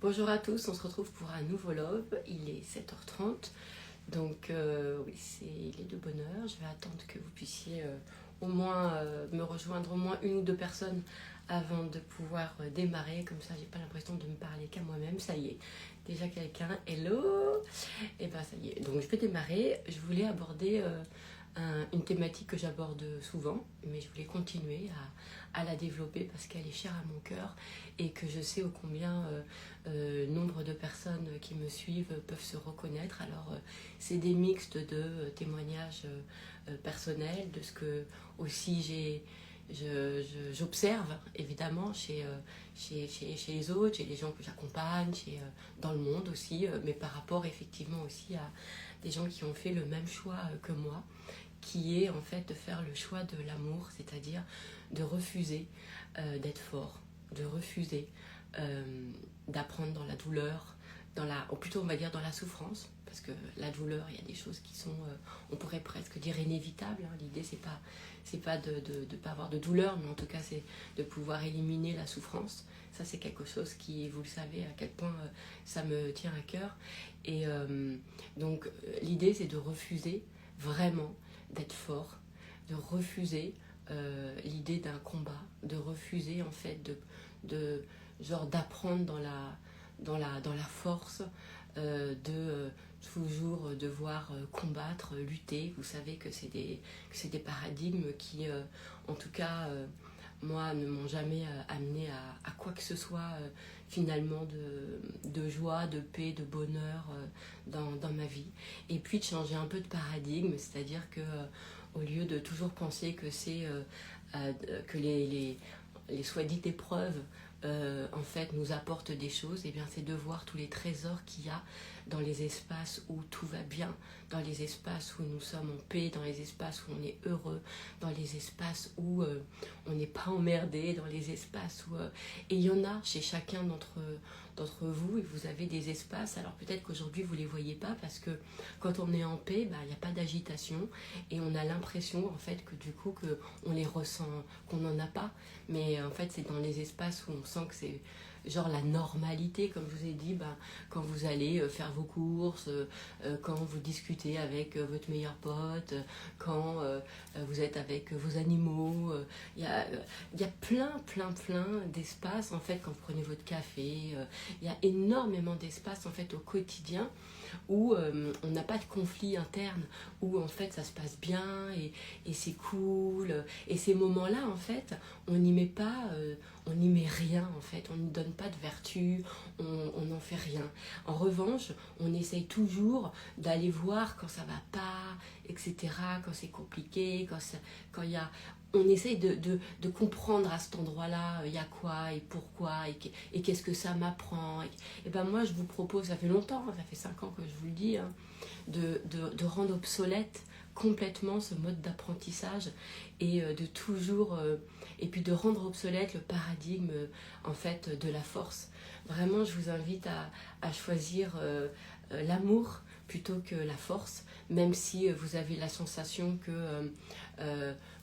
Bonjour à tous, on se retrouve pour un nouveau Love, il est 7h30, donc oui, il est de bonne heure, je vais attendre que vous puissiez au moins me rejoindre, au moins une ou deux personnes avant de pouvoir démarrer, comme ça j'ai pas l'impression de me parler qu'à moi-même, ça y est, déjà quelqu'un, hello, et ben ça y est, donc je vais démarrer, je voulais aborder une thématique que j'aborde souvent, mais je voulais continuer à la développer parce qu'elle est chère à mon cœur et que je sais ô combien nombre de personnes qui me suivent peuvent se reconnaître. Alors c'est des mixtes de témoignages personnels, de ce que aussi j'observe évidemment chez les autres, chez les gens que j'accompagne, dans le monde aussi, mais par rapport effectivement aussi à des gens qui ont fait le même choix que moi, qui est en fait de faire le choix de l'amour, c'est-à-dire de refuser d'être fort, de refuser d'apprendre dans la douleur, ou plutôt on va dire dans la souffrance, parce que la douleur, il y a des choses qui sont, on pourrait presque dire inévitables, hein. L'idée c'est pas de pas avoir de douleur, mais en tout cas c'est de pouvoir éliminer la souffrance. Ça c'est quelque chose qui, vous le savez à quel point ça me tient à cœur. Et donc l'idée c'est de refuser vraiment d'être fort, de refuser l'idée d'un combat, de refuser en fait genre d'apprendre dans la force, de toujours devoir combattre, lutter. Vous savez que c'est des paradigmes qui, en tout cas, moi, ne m'ont jamais amené à quoi que ce soit finalement de joie, de paix, de bonheur dans ma vie. Et puis de changer un peu de paradigme, c'est-à-dire que au lieu de toujours penser que c'est que les soi-dites épreuves en fait nous apportent des choses, et bien c'est de voir tous les trésors qu'il y a dans les espaces où tout va bien, dans les espaces où nous sommes en paix, dans les espaces où on est heureux, dans les espaces où on n'est pas emmerdé, dans les espaces où... et il y en a chez chacun d'entre vous, et vous avez des espaces, alors peut-être qu'aujourd'hui vous ne les voyez pas, parce que quand on est en paix, il n'y a pas d'agitation, et on a l'impression en fait que du coup on les ressent, qu'on n'en a pas, mais en fait c'est dans les espaces où on sent que c'est genre la normalité, comme je vous ai dit, quand vous allez faire vos courses, quand vous discutez avec votre meilleur pote, quand vous êtes avec vos animaux, il y a plein d'espaces en fait quand vous prenez votre café, il y a énormément d'espaces en fait au quotidien où on n'a pas de conflit interne, où en fait ça se passe bien et c'est cool, et ces moments-là en fait on n'y met pas, on n'y met rien en fait, on ne donne pas de vertu, on n'en fait rien. En revanche, on essaye toujours d'aller voir quand ça va pas, etc., quand c'est compliqué, quand il y a... On essaye de comprendre à cet endroit-là, il y a quoi et pourquoi et qu'est-ce que ça m'apprend. Et ben moi, je vous propose, ça fait longtemps, ça fait 5 ans que je vous le dis, hein, de rendre obsolète complètement ce mode d'apprentissage et de toujours... et puis de rendre obsolète le paradigme en fait de la force. Vraiment, je vous invite à choisir l'amour plutôt que la force, même si vous avez la sensation que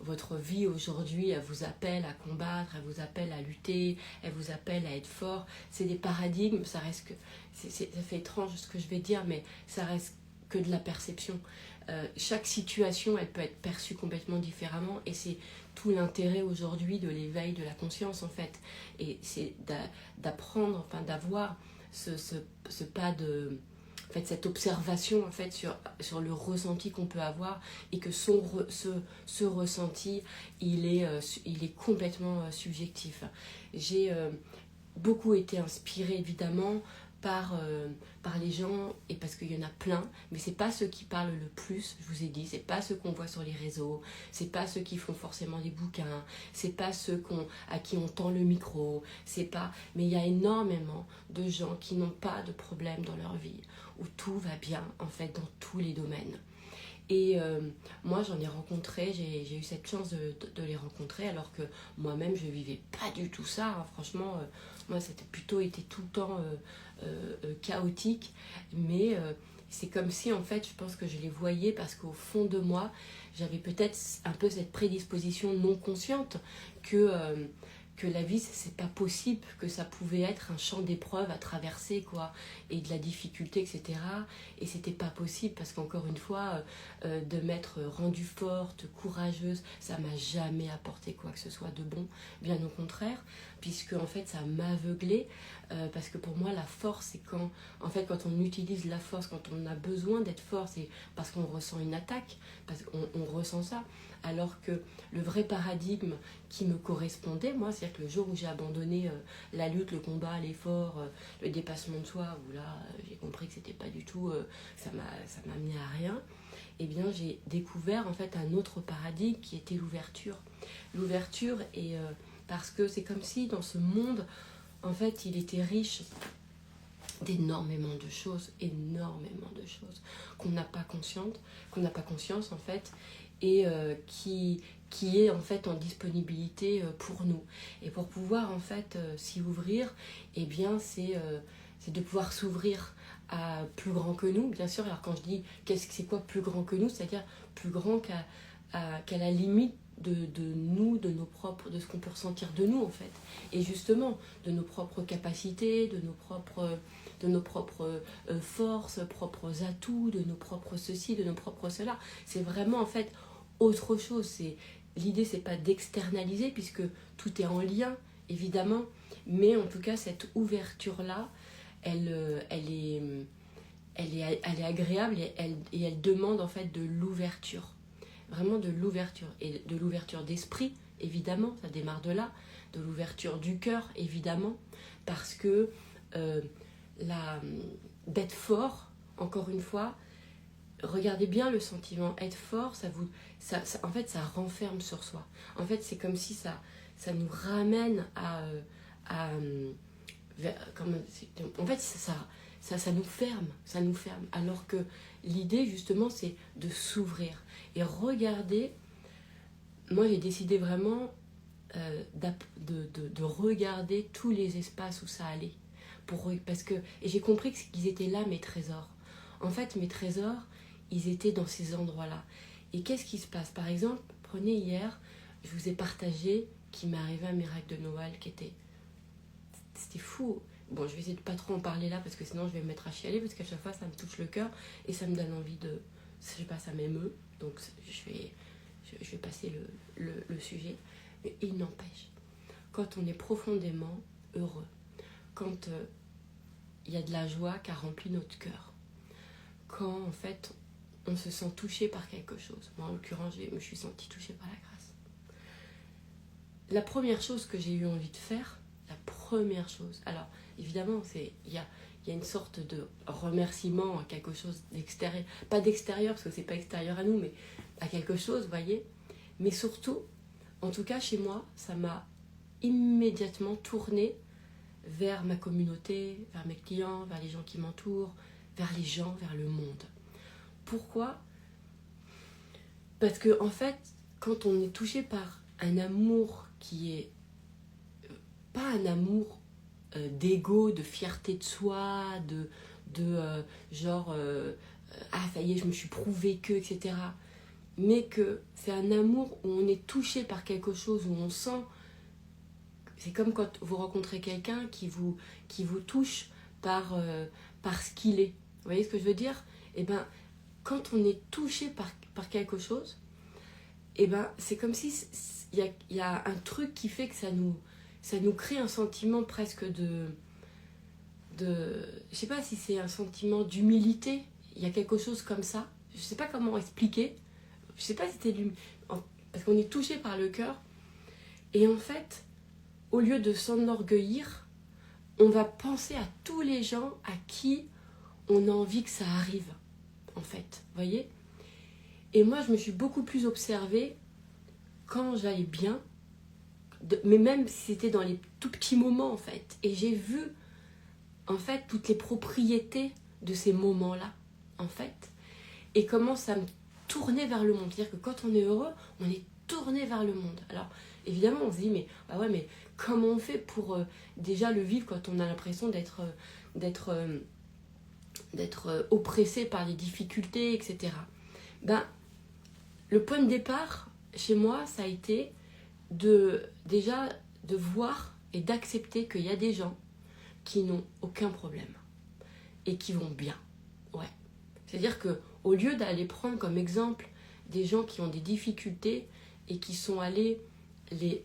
votre vie aujourd'hui, elle vous appelle à combattre, elle vous appelle à lutter, elle vous appelle à être fort. C'est des paradigmes, ça reste que... ça fait étrange ce que je vais dire, mais ça reste que de la perception. Chaque situation, elle peut être perçue complètement différemment, et c'est tout l'intérêt aujourd'hui de l'éveil de la conscience en fait. Et c'est d'apprendre, enfin d'avoir ce pas de... En fait, cette observation en fait sur le ressenti qu'on peut avoir, et que ce ressenti il est complètement subjectif. J'ai beaucoup été inspirée évidemment par les gens, et parce qu'il y en a plein, mais c'est pas ceux qui parlent le plus, je vous ai dit, c'est pas ceux qu'on voit sur les réseaux, c'est pas ceux qui font forcément des bouquins, c'est pas ceux à qui on tend le micro, c'est pas... mais il y a énormément de gens qui n'ont pas de problème dans leur vie, où tout va bien en fait dans tous les domaines. Et moi j'en ai rencontré, j'ai eu cette chance de les rencontrer, alors que moi-même je vivais pas du tout ça, hein. Franchement, moi c'était plutôt été tout le temps chaotique, mais c'est comme si en fait je pense que je les voyais, parce qu'au fond de moi j'avais peut-être un peu cette prédisposition non consciente que que la vie, c'est pas possible, que ça pouvait être un champ d'épreuves à traverser, quoi, et de la difficulté, etc. Et c'était pas possible parce qu'encore une fois, de m'être rendue forte, courageuse, ça m'a jamais apporté quoi que ce soit de bon, bien au contraire, puisque en fait ça m'aveuglait, parce que pour moi la force, c'est quand, en fait, quand on utilise la force, quand on a besoin d'être fort, c'est parce qu'on ressent une attaque, parce qu'on ressent ça. Alors que le vrai paradigme qui me correspondait, moi, c'est-à-dire que le jour où j'ai abandonné la lutte, le combat, l'effort, le dépassement de soi, où là, j'ai compris que c'était pas du tout, ça m'a amené à rien, eh bien, j'ai découvert en fait un autre paradigme qui était l'ouverture. L'ouverture, et parce que c'est comme si dans ce monde, en fait, il était riche d'énormément de choses, qu'on n'a pas conscience en fait, et qui est en fait en disponibilité pour nous. Et pour pouvoir en fait s'y ouvrir, eh bien c'est de pouvoir s'ouvrir à plus grand que nous, bien sûr. Alors quand je dis c'est quoi plus grand que nous, c'est-à-dire plus grand qu'à la limite de nous, de ce qu'on peut ressentir de nous en fait. Et justement, de nos propres capacités, de nos propres forces, propres atouts, de nos propres ceci, de nos propres cela. C'est vraiment en fait autre chose. L'idée, c'est pas d'externaliser, puisque tout est en lien, évidemment, mais en tout cas, cette ouverture-là, elle est agréable, et elle demande en fait de l'ouverture. Vraiment de l'ouverture. Et de l'ouverture d'esprit, évidemment, ça démarre de là, de l'ouverture du cœur, évidemment, parce que d'être fort, encore une fois, regardez bien le sentiment, être fort, en fait, ça renferme sur soi. En fait, c'est comme si ça nous ramène en fait, ça nous ferme. Alors que l'idée, justement, c'est de s'ouvrir. Et regardez, moi, j'ai décidé vraiment de regarder tous les espaces où ça allait. Et j'ai compris qu'ils étaient là, mes trésors. En fait, mes trésors, ils étaient dans ces endroits-là. Et qu'est-ce qui se passe? Par exemple, prenez hier, je vous ai partagé qu'il m'est arrivé un miracle de Noël c'était fou. Bon, je vais essayer de pas trop en parler là, parce que sinon je vais me mettre à chialer, parce qu'à chaque fois ça me touche le cœur et ça me donne envie je sais pas, ça m'émeut. Donc je vais passer le sujet. Mais il n'empêche, quand on est profondément heureux, quand il y a de la joie qui a rempli notre cœur, quand en fait on se sent touché par quelque chose. Moi en l'occurrence, je me suis sentie touchée par la grâce. La première chose que j'ai eu envie de faire, alors évidemment il y a une sorte de remerciement à quelque chose d'extérieur, pas d'extérieur parce que c'est pas extérieur à nous, mais à quelque chose, vous voyez. Mais surtout, en tout cas chez moi, ça m'a immédiatement tournée vers ma communauté, vers mes clients, vers les gens qui m'entourent, vers les gens, vers le monde. Pourquoi? Parce que en fait, quand on est touché par un amour qui est pas un amour d'ego, de fierté de soi, genre ah ça y est, je me suis prouvé que, etc. Mais que c'est un amour où on est touché par quelque chose, où on sent, c'est comme quand vous rencontrez quelqu'un qui vous touche par ce qu'il est. Vous voyez ce que je veux dire? Et ben, quand on est touché par quelque chose, et ben c'est comme si il y a un truc qui fait que ça nous crée un sentiment presque je sais pas si c'est un sentiment d'humilité, il y a quelque chose comme ça, je sais pas comment expliquer, je sais pas si c'était parce qu'on est touché par le cœur, et en fait, au lieu de s'enorgueillir, on va penser à tous les gens à qui on a envie que ça arrive, en fait, vous voyez. Et moi, je me suis beaucoup plus observée quand j'allais bien, mais même si c'était dans les tout petits moments, en fait. Et j'ai vu, en fait, toutes les propriétés de ces moments-là, en fait. Et comment ça me tournait vers le monde. C'est-à-dire que quand on est heureux, on est tourné vers le monde. Alors, évidemment, on se dit, mais comment on fait pour déjà le vivre quand on a l'impression d'être oppressé par les difficultés, etc. Le point de départ, chez moi, ça a été déjà de voir et d'accepter qu'il y a des gens qui n'ont aucun problème et qui vont bien. Ouais. C'est-à-dire qu'au lieu d'aller prendre comme exemple des gens qui ont des difficultés et qui sont allés les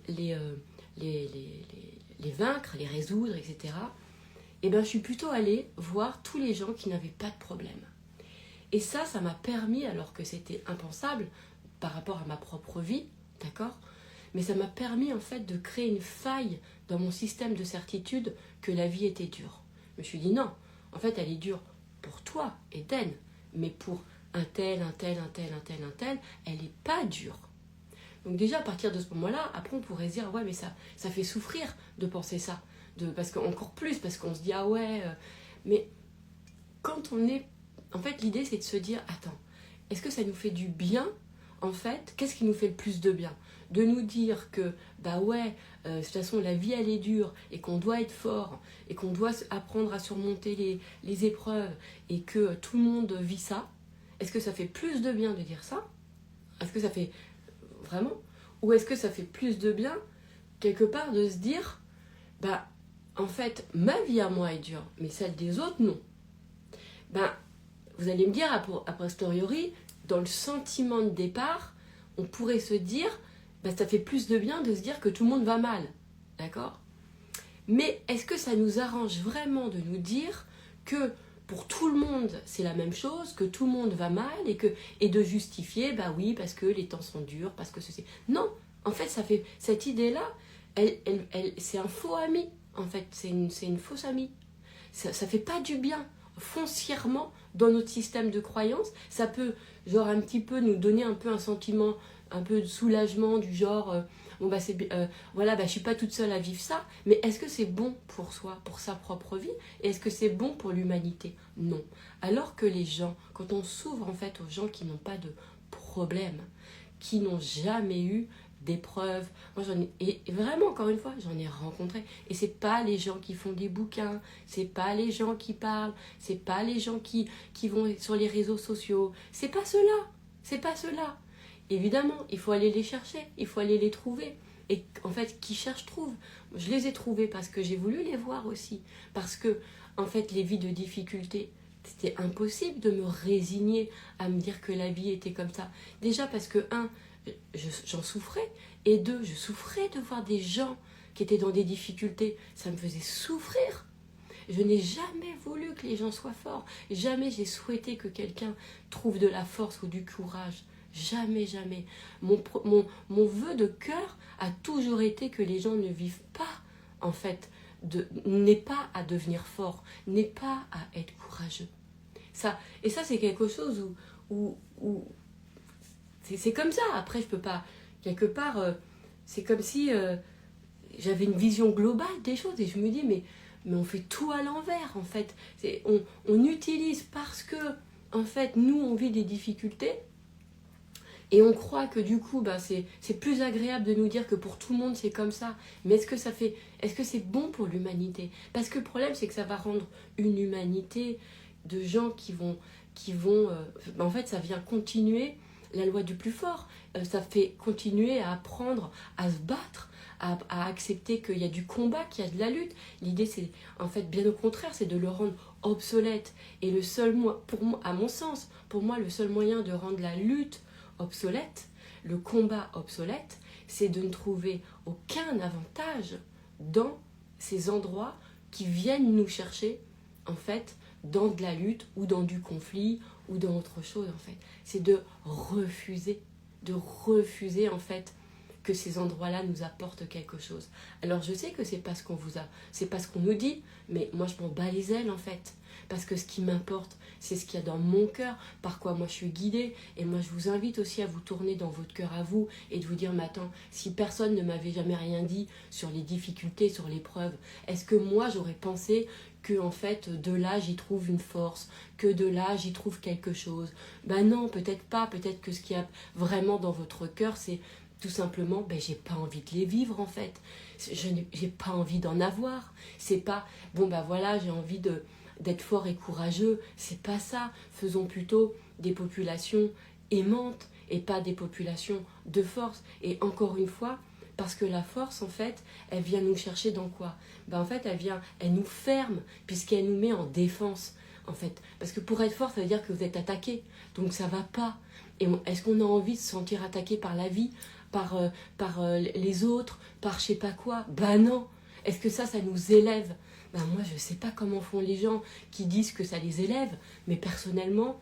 vaincre, les résoudre, etc., eh ben, je suis plutôt allée voir tous les gens qui n'avaient pas de problème. Et ça m'a permis, alors que c'était impensable par rapport à ma propre vie, d'accord ? Mais ça m'a permis en fait de créer une faille dans mon système de certitude que la vie était dure. Je me suis dit non, en fait elle est dure pour toi, Eden, mais pour un tel, elle n'est pas dure. Donc déjà à partir de ce moment-là, après on pourrait se dire ouais mais ça fait souffrir de penser ça, parce qu'on se dit ah ouais, mais quand on est, en fait l'idée c'est de se dire attends, est-ce que ça nous fait du bien en fait? Qu'est-ce qui nous fait le plus de bien? De nous dire que bah ouais, de toute façon la vie elle est dure et qu'on doit être fort et qu'on doit apprendre à surmonter les épreuves et que tout le monde vit ça. Est-ce que ça fait plus de bien de dire ça? Est-ce que ça fait vraiment? Ou est-ce que ça fait plus de bien quelque part de se dire bah en fait ma vie à moi est dure mais celle des autres non? Ben vous allez me dire a posteriori, dans le sentiment de départ, on pourrait se dire bah, ça fait plus de bien de se dire que tout le monde va mal, d'accord? Mais est-ce que ça nous arrange vraiment de nous dire que pour tout le monde c'est la même chose, que tout le monde va mal et de justifier bah oui parce que les temps sont durs, parce que ceci. Non, en fait ça fait cette idée-là, c'est un faux ami, en fait c'est une fausse amie. Ça fait pas du bien foncièrement dans notre système de croyance. Ça peut genre un petit peu nous donner un peu un sentiment un peu de soulagement du genre bon bah c'est voilà bah je suis pas toute seule à vivre ça, mais est-ce que c'est bon pour soi, pour sa propre vie, et est-ce que c'est bon pour l'humanité? Non. Alors que les gens, quand on s'ouvre en fait aux gens qui n'ont pas de problème, qui n'ont jamais eu d'épreuves, moi j'en ai, et vraiment encore une fois j'en ai rencontré, et c'est pas les gens qui font des bouquins, c'est pas les gens qui parlent, c'est pas les gens qui vont sur les réseaux sociaux, c'est pas cela. Évidemment, il faut aller les chercher, il faut aller les trouver. Et en fait, qui cherche trouve. Je les ai trouvés parce que j'ai voulu les voir aussi. Parce que, en fait, les vies de difficulté, c'était impossible de me résigner à me dire que la vie était comme ça. Déjà parce que, j'en souffrais. Et deux, je souffrais de voir des gens qui étaient dans des difficultés. Ça me faisait souffrir. Je n'ai jamais voulu que les gens soient forts. Jamais j'ai souhaité que quelqu'un trouve de la force ou du courage. Jamais, jamais. Mon vœu de cœur a toujours été que les gens ne vivent pas, en fait, n'aient pas à devenir fort, n'aient pas à être courageux. Et ça, c'est quelque chose où c'est comme ça. Après, je peux pas... Quelque part, c'est comme si j'avais une vision globale des choses et je me dis, mais on fait tout à l'envers, en fait. On utilise parce que, en fait, nous, on vit des difficultés. Et on croit que du coup, bah, c'est plus agréable de nous dire que pour tout le monde, c'est comme ça. Mais est-ce que c'est bon pour l'humanité? Parce que le problème, c'est que ça va rendre une humanité de gens qui vont en fait, ça vient continuer la loi du plus fort. Ça fait continuer à apprendre à se battre, à accepter qu'il y a du combat, qu'il y a de la lutte. L'idée, c'est, en fait, bien au contraire, c'est de le rendre obsolète. Et le seul, à mon sens, pour moi, le seul moyen de rendre la lutte obsolète, le combat obsolète, c'est de ne trouver aucun avantage dans ces endroits qui viennent nous chercher, en fait, dans de la lutte ou dans du conflit ou dans autre chose, en fait. C'est de refuser, en fait, que ces endroits-là nous apportent quelque chose. Alors je sais que c'est pas ce qu'on nous dit, mais moi je m'en bats les ailes, en fait. Parce que ce qui m'importe, c'est ce qu'il y a dans mon cœur, par quoi moi je suis guidée. Et moi je vous invite aussi à vous tourner dans votre cœur à vous et de vous dire, mais attends, si personne ne m'avait jamais rien dit sur les difficultés, sur l'épreuve, est-ce que moi j'aurais pensé que en fait de là j'y trouve une force, que de là j'y trouve quelque chose? Ben non, peut-être pas. Peut-être que ce qu'il y a vraiment dans votre cœur, c'est tout simplement, ben j'ai pas envie de les vivre, en fait. J'ai pas envie d'en avoir. C'est pas, bon ben voilà, j'ai envie d'être fort et courageux. C'est pas ça. Faisons plutôt des populations aimantes et pas des populations de force. Et encore une fois, Parce que la force, en fait, elle vient nous chercher dans quoi? En fait, elle nous ferme, puisqu'elle nous met en défense, en fait. Parce que pour être fort, ça veut dire que vous êtes attaqué. Donc ça va pas. Et est-ce qu'on a envie de se sentir attaqué par la vie, par les autres, par je sais pas quoi? Non. Est-ce que ça nous élève? Moi, je sais pas comment font les gens qui disent que ça les élève, mais personnellement,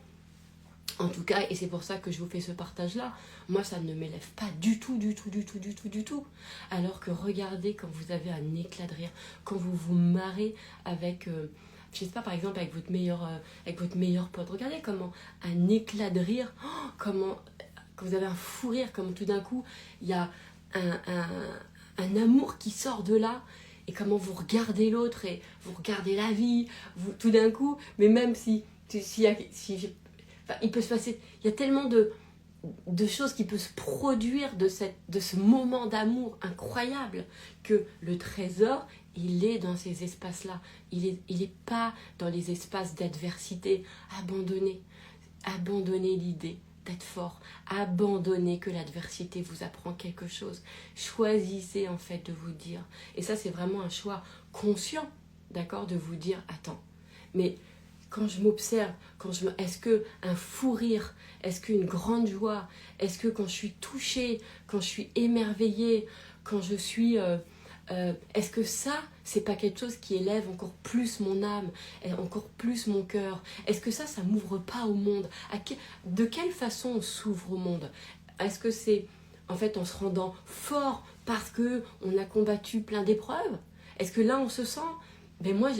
en tout cas, et c'est pour ça que je vous fais ce partage-là, moi, ça ne m'élève pas du tout, du tout, du tout, du tout, du tout. Alors que regardez quand vous avez un éclat de rire, quand vous vous marrez avec, je sais pas, par exemple, avec votre meilleur pote. Regardez comment un éclat de rire, quand vous avez un fou rire, comme tout d'un coup, il y a un amour qui sort de là, et comment vous regardez l'autre, et vous regardez la vie, tout d'un coup, mais même il peut se passer, il y a tellement de choses qui peuvent se produire de ce moment d'amour incroyable que le trésor, il est dans ces espaces-là. Il est pas dans les espaces d'adversité. Abandonnez l'idée d'être fort. Abandonnez que l'adversité vous apprend quelque chose. Choisissez en fait de vous dire, et ça c'est vraiment un choix conscient, d'accord, de vous dire, attends, mais quand je m'observe, est-ce qu'un fou rire, est-ce qu'une grande joie, est-ce que quand je suis touchée, quand je suis émerveillée, quand je suis... est-ce que ça, c'est pas quelque chose qui élève encore plus mon âme, encore plus mon cœur? Est-ce que ça m'ouvre pas au monde? De quelle façon on s'ouvre au monde? Est-ce que c'est en fait en se rendant fort parce qu'on a combattu plein d'épreuves? Est-ce que là on se sent... moi,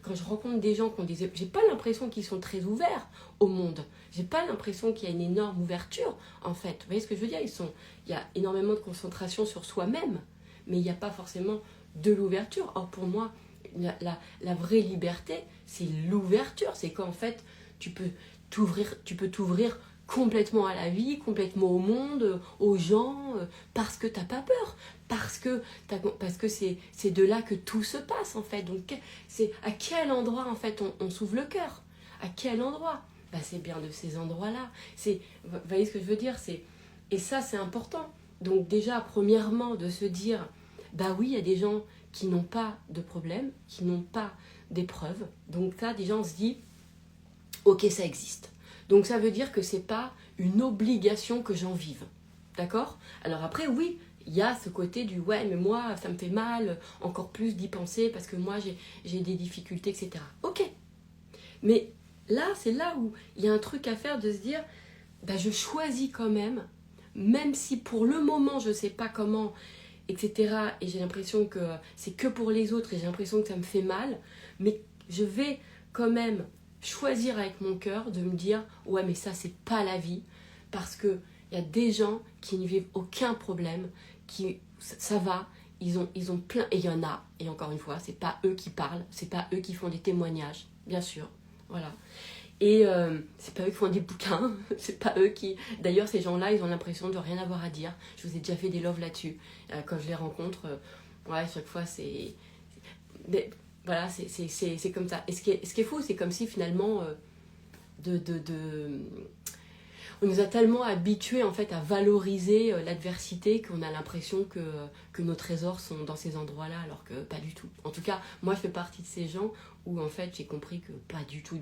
quand je rencontre des gens qui ont j'ai pas l'impression qu'ils sont très ouverts au monde. J'ai pas l'impression qu'il y a une énorme ouverture, en fait. Vous voyez ce que je veux dire? Il y a énormément de concentration sur soi-même, mais il n'y a pas forcément de l'ouverture. Or, pour moi, la vraie liberté, c'est l'ouverture. C'est quand, en fait, tu peux t'ouvrir complètement à la vie, complètement au monde, aux gens, parce que t'as pas peur, parce que c'est de là que tout se passe en fait. Donc c'est à quel endroit en fait on s'ouvre le cœur? À quel endroit? C'est bien de ces endroits-là. Vous voyez ce que je veux dire? Et ça c'est important. Donc déjà premièrement de se dire, oui il y a des gens qui n'ont pas de problème, qui n'ont pas d'épreuves. Donc ça déjà on se dit, ok ça existe. Donc ça veut dire que c'est pas une obligation que j'en vive. D'accord? Alors après, oui, il y a ce côté du ouais, mais moi, ça me fait mal, encore plus d'y penser parce que moi, j'ai des difficultés, etc. Ok. Mais là, c'est là où il y a un truc à faire de se dire, je choisis quand même si pour le moment, je sais pas comment, etc. Et j'ai l'impression que c'est que pour les autres et j'ai l'impression que ça me fait mal, mais je vais quand même choisir avec mon cœur de me dire ouais mais ça c'est pas la vie, parce que il y a des gens qui ne vivent aucun problème, ça va, ils ont plein, et il y en a, et encore une fois c'est pas eux qui parlent, c'est pas eux qui font des témoignages, bien sûr, voilà, et c'est pas eux qui font des bouquins, c'est pas eux qui, d'ailleurs ces gens-là ils ont l'impression de rien avoir à dire. Je vous ai déjà fait des loves là-dessus, quand je les rencontre, chaque fois c'est... Voilà, c'est comme ça. Et ce qui est fou, c'est comme si finalement, on nous a tellement habitués en fait à valoriser l'adversité qu'on a l'impression que nos trésors sont dans ces endroits-là, alors que pas du tout. En tout cas, moi je fais partie de ces gens où en fait j'ai compris que pas du tout,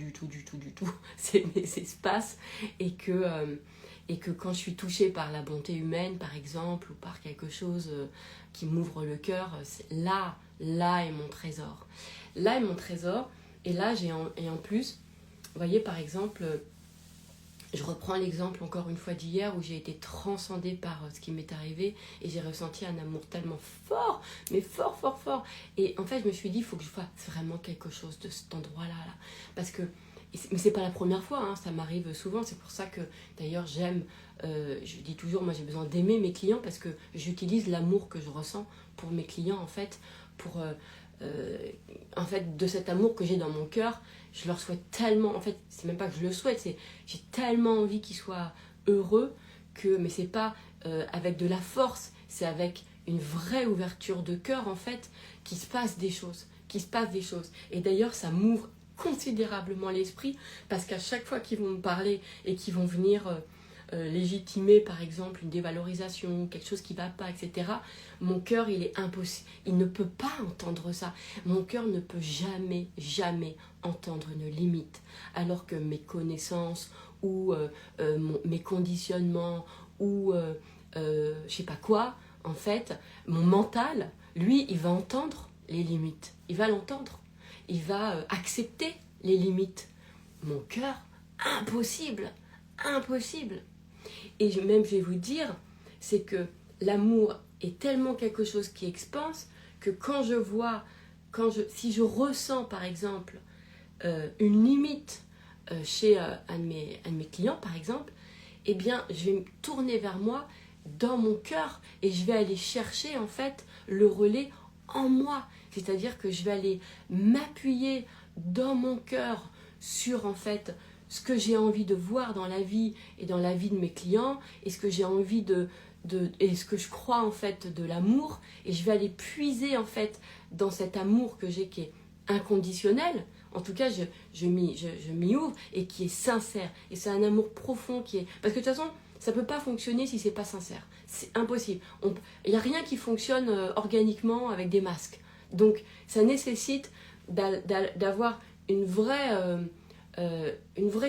c'est mes espaces, et que quand je suis touchée par la bonté humaine, par exemple, ou par quelque chose qui m'ouvre le cœur, là est mon trésor. Là est mon trésor, et là et en plus, vous voyez par exemple, je reprends l'exemple encore une fois d'hier où j'ai été transcendée par ce qui m'est arrivé et j'ai ressenti un amour tellement fort, mais fort, fort, fort. Et en fait, je me suis dit, il faut que je fasse vraiment quelque chose de cet endroit-là. Là. Parce que, mais c'est pas la première fois, hein, ça m'arrive souvent. C'est pour ça que, d'ailleurs, j'aime, je dis toujours, moi j'ai besoin d'aimer mes clients parce que j'utilise l'amour que je ressens pour mes clients, en fait, en fait, de cet amour que j'ai dans mon cœur. Je leur souhaite tellement, en fait, c'est même pas que je le souhaite, j'ai tellement envie qu'ils soient heureux, mais c'est pas avec de la force, c'est avec une vraie ouverture de cœur, en fait, qu'il se passe des choses. Et d'ailleurs, ça m'ouvre considérablement l'esprit, parce qu'à chaque fois qu'ils vont me parler et qu'ils vont venir légitimer par exemple une dévalorisation, quelque chose qui ne va pas, etc., mon cœur, il est impossible. Il ne peut pas entendre ça. Mon cœur ne peut jamais, jamais entendre une limite. Alors que mes connaissances ou mes conditionnements ou je sais pas quoi, en fait, mon mental, lui, il va entendre les limites. Il va l'entendre. Il va accepter les limites. Mon cœur, impossible. Impossible. Et même, je vais vous dire, c'est que l'amour est tellement quelque chose qui expanse que quand je vois, si je ressens par exemple une limite chez un de mes clients par exemple, eh bien je vais me tourner vers moi dans mon cœur et je vais aller chercher en fait le relais en moi. C'est-à-dire que je vais aller m'appuyer dans mon cœur sur en fait ce que j'ai envie de voir dans la vie et dans la vie de mes clients et ce que j'ai envie et ce que je crois en fait de l'amour, et je vais aller puiser en fait dans cet amour que j'ai qui est inconditionnel. En tout cas, je m'y ouvre et qui est sincère. Et c'est un amour profond qui est... Parce que de toute façon, ça ne peut pas fonctionner si c'est pas sincère. C'est impossible. Il n'y a rien qui fonctionne organiquement avec des masques. Donc, ça nécessite d'avoir une vraie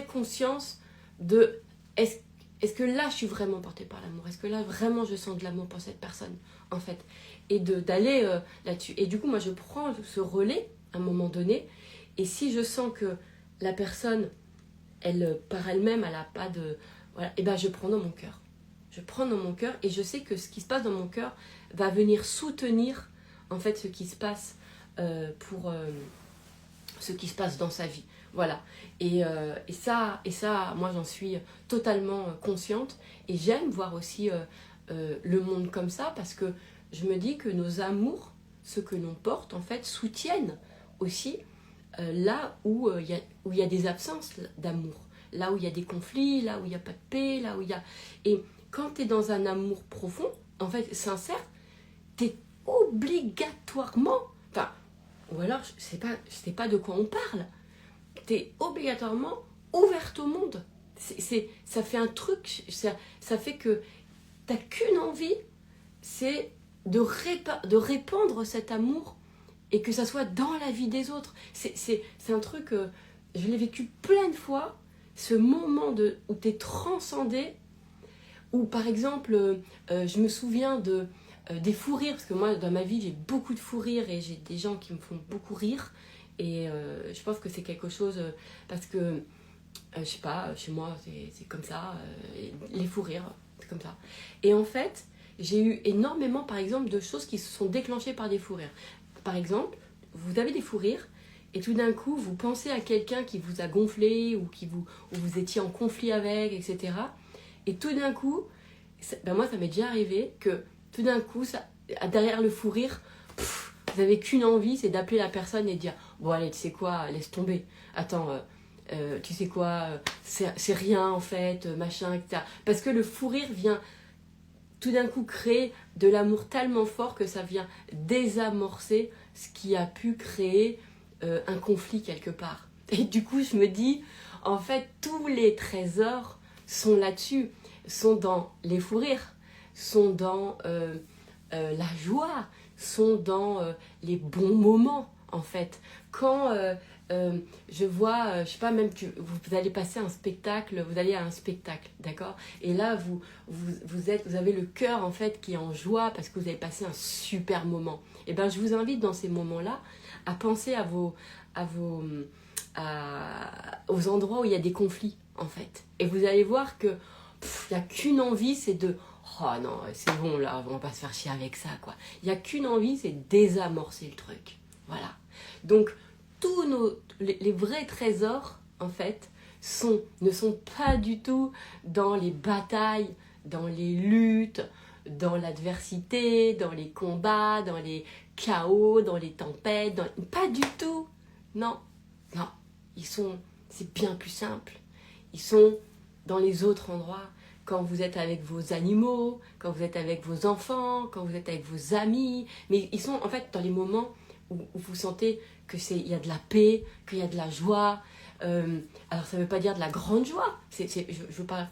conscience de est-ce que là je suis vraiment portée par l'amour, est-ce que là vraiment je sens de l'amour pour cette personne en fait, et d'aller là-dessus. Et du coup moi je prends ce relais à un moment donné, et si je sens que la personne par elle-même elle n'a pas de voilà, et ben je prends dans mon cœur, et je sais que ce qui se passe dans mon cœur va venir soutenir en fait ce qui se passe pour ce qui se passe dans sa vie. Voilà. Et ça, moi j'en suis totalement consciente. Et j'aime voir aussi le monde comme ça, parce que je me dis que nos amours, ce que l'on porte, en fait, soutiennent aussi là où il y a des absences d'amour. Là où il y a des conflits, là où il n'y a pas de paix, là où il y a... Et quand tu es dans un amour profond, en fait, sincère, tu es obligatoirement... Enfin, ou alors, je sais pas de quoi on parle. Tu es obligatoirement ouverte au monde. Ça fait un truc, ça fait que tu n'as qu'une envie, c'est de répandre cet amour et que ça soit dans la vie des autres. C'est un truc, je l'ai vécu plein de fois, ce moment où tu es transcendé, où par exemple, je me souviens des fous rires, parce que moi dans ma vie j'ai beaucoup de fous rires et j'ai des gens qui me font beaucoup rire, et je pense que c'est quelque chose parce que je sais pas, chez moi c'est comme ça, les fous rires c'est comme ça. Et en fait j'ai eu énormément par exemple de choses qui se sont déclenchées par des fous rires. Par exemple, vous avez des fous rires et tout d'un coup vous pensez à quelqu'un qui vous a gonflé ou où vous étiez en conflit avec, etc. Et tout d'un coup, moi ça m'est déjà arrivé que tout d'un coup, derrière le fou rire, vous n'avez qu'une envie, c'est d'appeler la personne et de dire « Bon allez, tu sais quoi, laisse tomber. Attends, tu sais quoi, c'est rien en fait, machin, etc. » Parce que le fou rire vient tout d'un coup créer de l'amour tellement fort que ça vient désamorcer ce qui a pu créer un conflit quelque part. Et du coup, je me dis, en fait, tous les trésors sont là-dessus, sont dans les fous rires, sont dans la joie, sont dans les bons moments en fait. Quand je vois, je sais pas, même que vous allez passer un spectacle, vous allez à un spectacle, d'accord, et là vous avez le cœur en fait qui est en joie parce que vous avez passé un super moment. Et ben je vous invite dans ces moments-là à penser aux endroits où il y a des conflits en fait, et vous allez voir que il n'y a qu'une envie, c'est de « Oh non, c'est bon là, on va pas se faire chier avec ça, quoi. » Il n'y a qu'une envie, c'est de désamorcer le truc. Voilà. Donc, les vrais trésors, en fait, ne sont pas du tout dans les batailles, dans les luttes, dans l'adversité, dans les combats, dans les chaos, dans les tempêtes. Pas du tout. Non. Non. C'est bien plus simple. Ils sont dans les autres endroits. Quand vous êtes avec vos animaux, quand vous êtes avec vos enfants, quand vous êtes avec vos amis. Mais ils sont en fait dans les moments où vous sentez qu'il y a de la paix, qu'il y a de la joie. Alors ça ne veut pas dire de la grande joie, je ne veux pas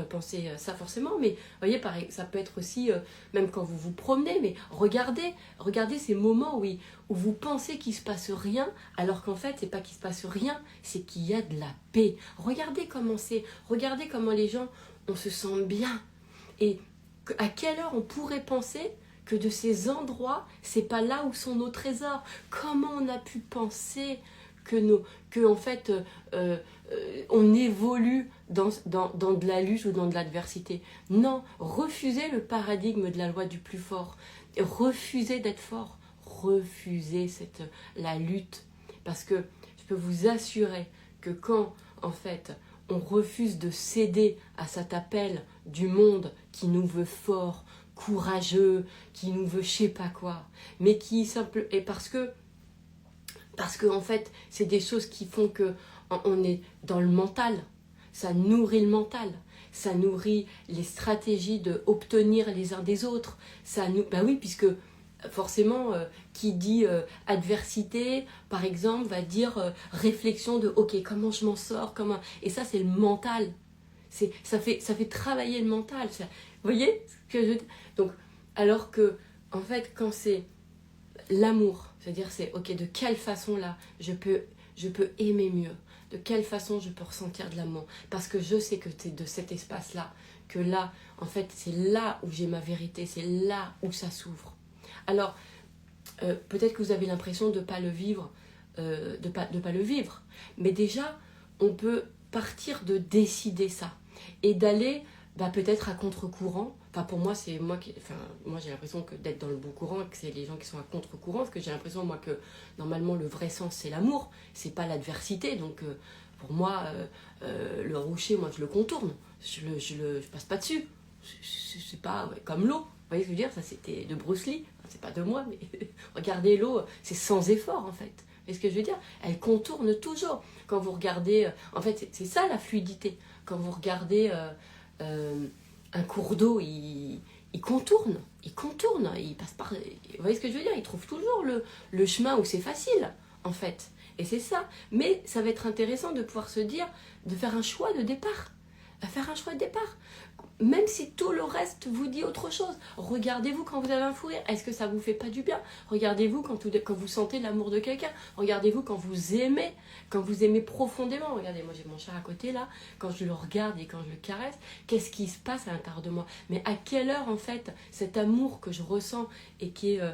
penser ça forcément, mais vous voyez, pareil, ça peut être aussi, même quand vous vous promenez, mais regardez ces moments où vous pensez qu'il ne se passe rien, alors qu'en fait, c'est pas qu'il ne se passe rien, c'est qu'il y a de la paix. Regardez comment les gens, on se sent bien. Et à quelle heure on pourrait penser que de ces endroits, c'est pas là où sont nos trésors. Comment on a pu penser que en fait, on évolue dans de la lutte ou dans de l'adversité? Non, refusez le paradigme de la loi du plus fort. Refusez d'être fort. Refusez la lutte. Parce que je peux vous assurer que quand, en fait, on refuse de céder à cet appel du monde qui nous veut fort, courageux, qui nous veut je sais pas quoi, mais qui simple et parce que en fait c'est des choses qui font que on est dans le mental, ça nourrit le mental, ça nourrit les stratégies de obtenir les uns des autres, bah oui, puisque forcément qui dit adversité par exemple va dire réflexion de ok, comment je m'en sors, et ça c'est le mental. Ça fait travailler le mental. Vous voyez ce que je dis? Donc, alors que, en fait, quand c'est l'amour, c'est-à-dire c'est, ok, de quelle façon là je peux aimer mieux? De quelle façon je peux ressentir de l'amour? Parce que je sais que c'est de cet espace-là, que là, en fait, c'est là où j'ai ma vérité, c'est là où ça s'ouvre. Alors, peut-être que vous avez l'impression de ne pas le vivre, de pas le vivre, mais déjà, on peut partir de décider ça et d'aller peut-être à contre-courant. Enfin, pour moi, c'est moi j'ai l'impression que d'être dans le bon courant, que c'est les gens qui sont à contre-courant, parce que j'ai l'impression, moi, que normalement, le vrai sens, c'est l'amour, c'est pas l'adversité. Donc, pour moi, le rocher, moi, je le contourne, je passe pas dessus. C'est pas comme l'eau. Vous voyez ce que je veux dire? Ça, c'était de Bruce Lee. Enfin, c'est pas de moi, mais regardez l'eau, c'est sans effort, en fait. Vous voyez ce que je veux dire? Elle contourne toujours. Quand vous regardez... en fait, c'est ça, la fluidité. Quand vous regardez un cours d'eau, il contourne, il passe par... Vous voyez ce que je veux dire? Il trouve toujours le chemin où c'est facile, en fait. Et c'est ça. Mais ça va être intéressant de pouvoir se dire, de faire un choix de départ. Même si tout le reste vous dit autre chose. Regardez-vous quand vous avez un fou rire. Est-ce que ça vous fait pas du bien? Regardez-vous quand vous sentez l'amour de quelqu'un. Regardez-vous quand vous aimez profondément. Regardez, moi j'ai mon chat à côté là. Quand je le regarde et quand je le caresse, qu'est-ce qui se passe à l'intérieur de moi? Mais à quelle heure en fait cet amour que je ressens et que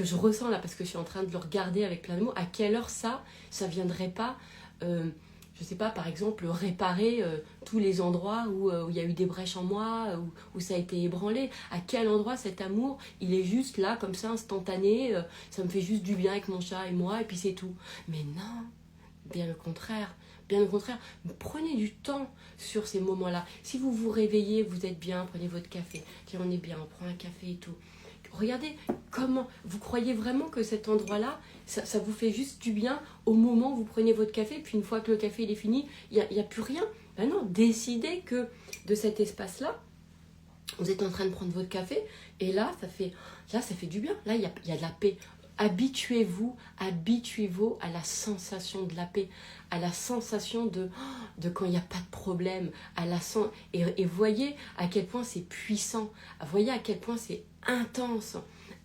je ressens là parce que je suis en train de le regarder avec plein d'amour, à quelle heure ça viendrait pas je sais pas, par exemple, réparer tous les endroits où il y a eu des brèches en moi, où ça a été ébranlé. À quel endroit cet amour, il est juste là, comme ça, instantané, ça me fait juste du bien avec mon chat et moi, et puis c'est tout. Mais non, bien le contraire. Prenez du temps sur ces moments-là. Si vous vous réveillez, vous êtes bien, prenez votre café. Tiens, on est bien, on prend un café et tout. Regardez comment vous croyez vraiment que cet endroit-là, ça vous fait juste du bien au moment où vous prenez votre café, puis une fois que le café il est fini, il n'y a plus rien. Ben non, décidez que de cet espace-là, vous êtes en train de prendre votre café, et là, ça fait du bien. Là, il y a de la paix. Habituez-vous à la sensation de la paix, à la sensation de quand il n'y a pas de problème, et voyez à quel point c'est puissant, voyez à quel point c'est intense.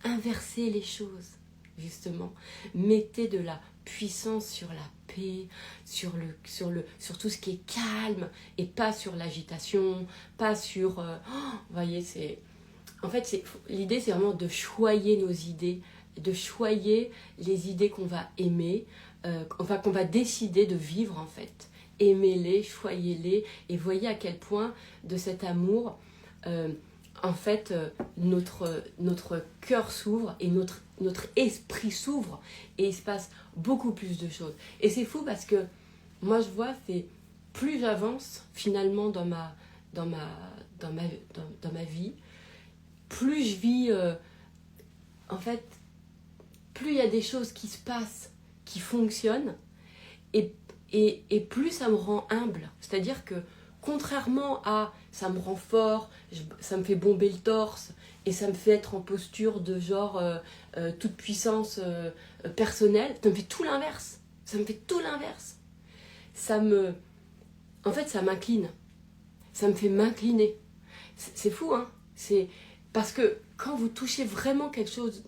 Inversez les choses, justement. Mettez de la puissance sur la paix, sur tout ce qui est calme, et pas sur l'agitation, pas sur... vous voyez, en fait, l'idée, c'est vraiment de choyer nos idées, de choyer les idées qu'on va aimer, qu'on va décider de vivre, en fait. Aimez-les, choyez-les, et voyez à quel point de cet amour, en fait, notre cœur s'ouvre et notre esprit s'ouvre, et il se passe beaucoup plus de choses. Et c'est fou parce que moi, je vois, c'est plus j'avance finalement dans ma vie, plus je vis, en fait, plus il y a des choses qui se passent, qui fonctionnent, et plus ça me rend humble. C'est-à-dire que, contrairement à ça me rend fort, ça me fait bomber le torse, et ça me fait être en posture de genre toute puissance personnelle, ça me fait tout l'inverse. en fait, ça m'incline. Ça me fait m'incliner. C'est fou, hein. C'est parce que quand vous touchez vraiment quelque chose,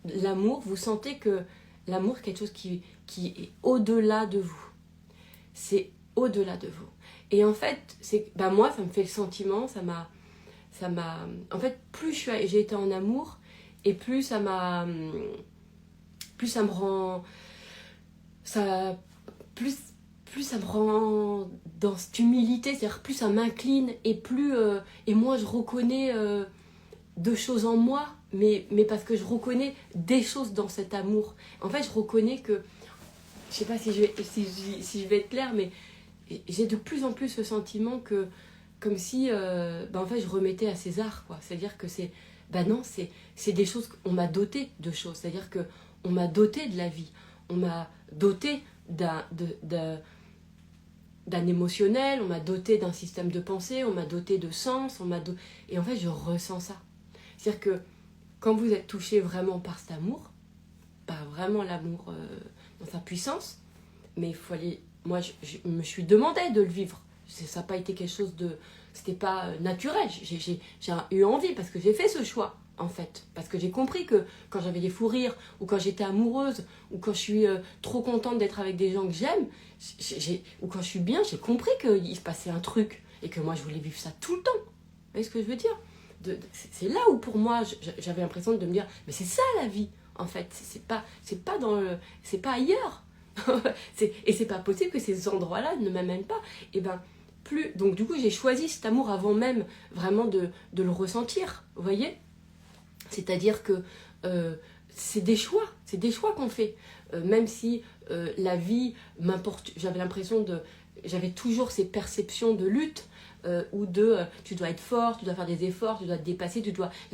l'amour, vous sentez que l'amour est quelque chose qui est au-delà de vous. C'est au-delà de vous. Et en fait, moi, ça me fait le sentiment, en fait, plus j'ai été en amour, et plus ça me rend, plus ça me rend dans cette humilité, c'est-à-dire plus ça m'incline, et moins je reconnais de choses en moi, mais parce que je reconnais des choses dans cet amour. En fait, je reconnais que, je sais pas si je vais être claire, mais j'ai de plus en plus ce sentiment que, comme si, en fait, je remettais à César, quoi. C'est-à-dire que non, c'est des choses, on m'a doté de choses. C'est-à-dire que on m'a doté de la vie, on m'a doté d'un émotionnel, on m'a doté d'un système de pensée, on m'a doté de sens, et en fait, je ressens ça. C'est-à-dire que quand vous êtes touché vraiment par cet amour, pas vraiment l'amour dans sa puissance, mais il faut aller. Moi, je me suis demandé de le vivre. Ça n'a pas été quelque chose de. C'était pas naturel. J'ai eu envie parce que j'ai fait ce choix, en fait. Parce que j'ai compris que quand j'avais des fous rires, ou quand j'étais amoureuse, ou quand je suis trop contente d'être avec des gens que j'aime, ou quand je suis bien, j'ai compris qu'il se passait un truc. Et que moi, je voulais vivre ça tout le temps. Vous voyez ce que je veux dire? C'est là où, pour moi, j'avais l'impression de me dire, mais c'est ça la vie, en fait. C'est pas ailleurs. Et c'est pas possible que ces endroits-là ne m'amènent pas. Et donc du coup j'ai choisi cet amour avant même vraiment de le ressentir, vous voyez. C'est-à-dire que c'est des choix qu'on fait, même si la vie m'importe. J'avais toujours ces perceptions de lutte, ou tu dois être fort, tu dois faire des efforts, tu dois te dépasser,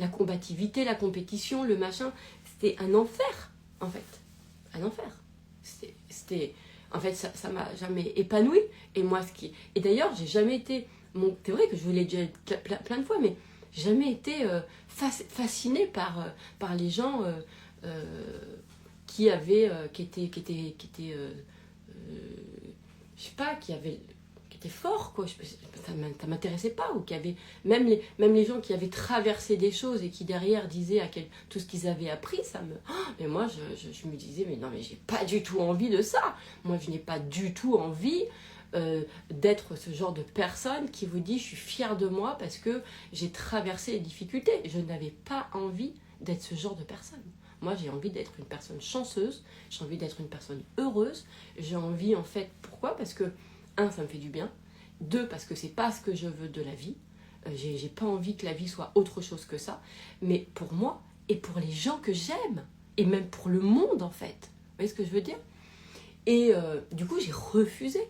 la combativité, la compétition, le machin. C'était un enfer, en fait, un enfer. En fait, ça m'a jamais épanoui. Et d'ailleurs, j'ai jamais été. C'est vrai que je vous l'ai déjà dit plein de fois, mais j'ai jamais été fascinée par les gens qui étaient, je sais pas, qui étaient forts, quoi. Ça m'intéressait pas, ou qui avaient même les gens qui avaient traversé des choses et qui derrière disaient tout ce qu'ils avaient appris, mais moi je me disais, mais non, mais j'ai pas du tout envie de ça. Moi, je n'ai pas du tout envie d'être ce genre de personne qui vous dit je suis fière de moi parce que j'ai traversé les difficultés. Je n'avais pas envie d'être ce genre de personne. Moi, j'ai envie d'être une personne chanceuse, j'ai envie d'être une personne heureuse, j'ai envie, en fait, pourquoi? Parce que, ça me fait du bien, 2, parce que c'est pas ce que je veux de la vie, j'ai pas envie que la vie soit autre chose que ça, mais pour moi, et pour les gens que j'aime, et même pour le monde, en fait. Vous voyez ce que je veux dire? Et du coup, j'ai refusé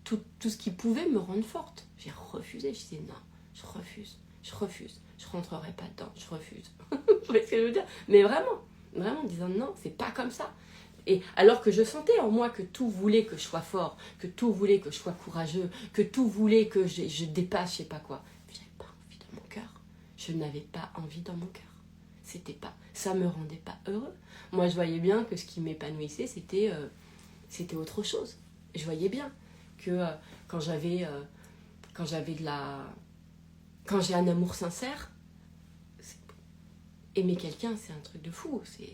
tout ce qui pouvait me rendre forte. J'ai refusé, je disais non, je refuse, je rentrerai pas dedans, je refuse. Vous voyez ce que je veux dire? Mais vraiment, en disant non, c'est pas comme ça. Et alors que je sentais en moi que tout voulait que je sois fort, que tout voulait que je sois courageux, que tout voulait que je dépasse, je sais pas quoi. J'avais pas envie dans mon cœur. Je n'avais pas envie dans mon cœur. Ça me rendait pas heureux. Moi, je voyais bien que ce qui m'épanouissait, c'était autre chose. Je voyais bien que quand j'ai un amour sincère, aimer quelqu'un, c'est un truc de fou. C'est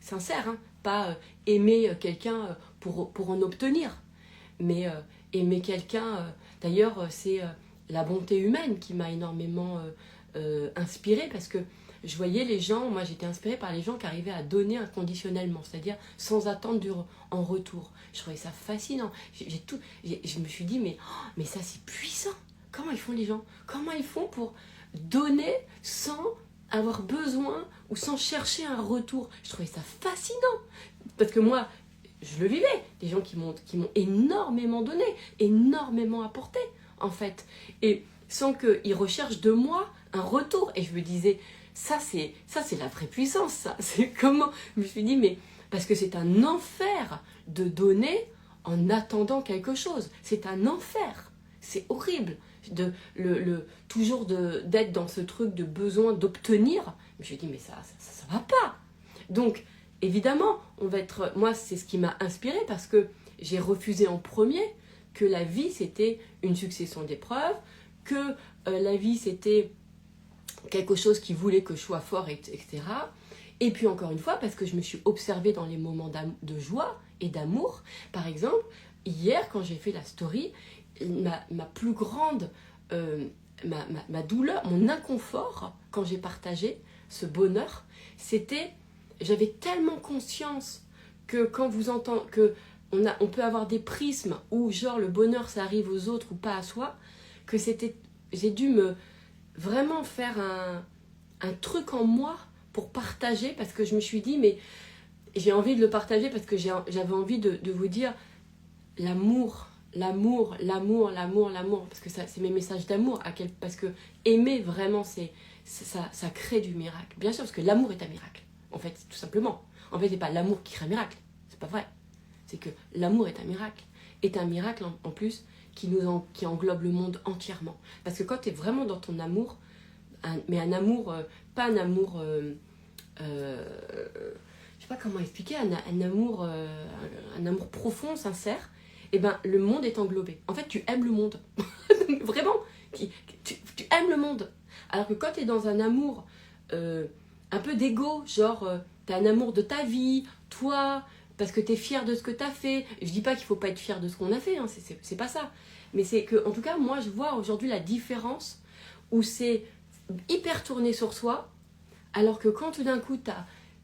sincère, hein. Pas aimer quelqu'un pour en obtenir, mais aimer quelqu'un. D'ailleurs, c'est la bonté humaine qui m'a énormément inspirée, parce que je voyais les gens, moi j'étais inspirée par les gens qui arrivaient à donner inconditionnellement, c'est-à-dire sans attendre en retour. Je trouvais ça fascinant. Je me suis dit, mais ça c'est puissant. Comment ils font les gens? Comment ils font pour donner sans avoir besoin ou sans chercher un retour? Je trouvais ça fascinant. Parce que moi, je le vivais. Des gens qui m'ont énormément donné, énormément apporté, en fait. Et sans qu'ils recherchent de moi un retour. Et je me disais, ça c'est la vraie puissance, ça. C'est comment? Je me suis dit, mais parce que c'est un enfer de donner en attendant quelque chose. C'est un enfer. C'est horrible. Toujours d'être dans ce truc de besoin d'obtenir. Je me suis dit, mais ça va pas. Donc, évidemment, moi, c'est ce qui m'a inspirée, parce que j'ai refusé en premier, que la vie c'était une succession d'épreuves, que la vie c'était quelque chose qui voulait que je sois fort, etc. Et puis encore une fois, parce que je me suis observée dans les moments de joie et d'amour. Par exemple, hier quand j'ai fait la story, ma plus grande, ma douleur, mon inconfort, quand j'ai partagé ce bonheur, c'était, j'avais tellement conscience que quand vous entendez, que on peut avoir des prismes où genre le bonheur ça arrive aux autres ou pas à soi, que c'était, j'ai dû vraiment faire un truc en moi pour partager, parce que je me suis dit, mais j'ai envie de le partager parce que j'avais envie de vous dire l'amour, l'amour, l'amour, l'amour, l'amour, parce que c'est mes messages d'amour, parce que aimer vraiment, ça crée du miracle. Bien sûr, parce que l'amour est un miracle, en fait, tout simplement. En fait, c'est pas l'amour qui crée un miracle, c'est pas vrai. C'est que l'amour est un miracle en plus qui englobe le monde entièrement. Parce que quand tu es vraiment dans ton amour, mais un amour, pas un amour, je sais pas comment expliquer, un amour profond, sincère, et ben le monde est englobé. En fait, tu aimes le monde. Vraiment, tu aimes le monde. Alors que quand tu es dans un amour un peu d'égo, genre tu as un amour de ta vie, toi, parce que tu es fier de ce que tu as fait. Je dis pas qu'il faut pas être fier de ce qu'on a fait, hein, c'est pas ça. Mais c'est que, en tout cas, moi je vois aujourd'hui la différence où c'est hyper tourné sur soi, alors que quand tout d'un coup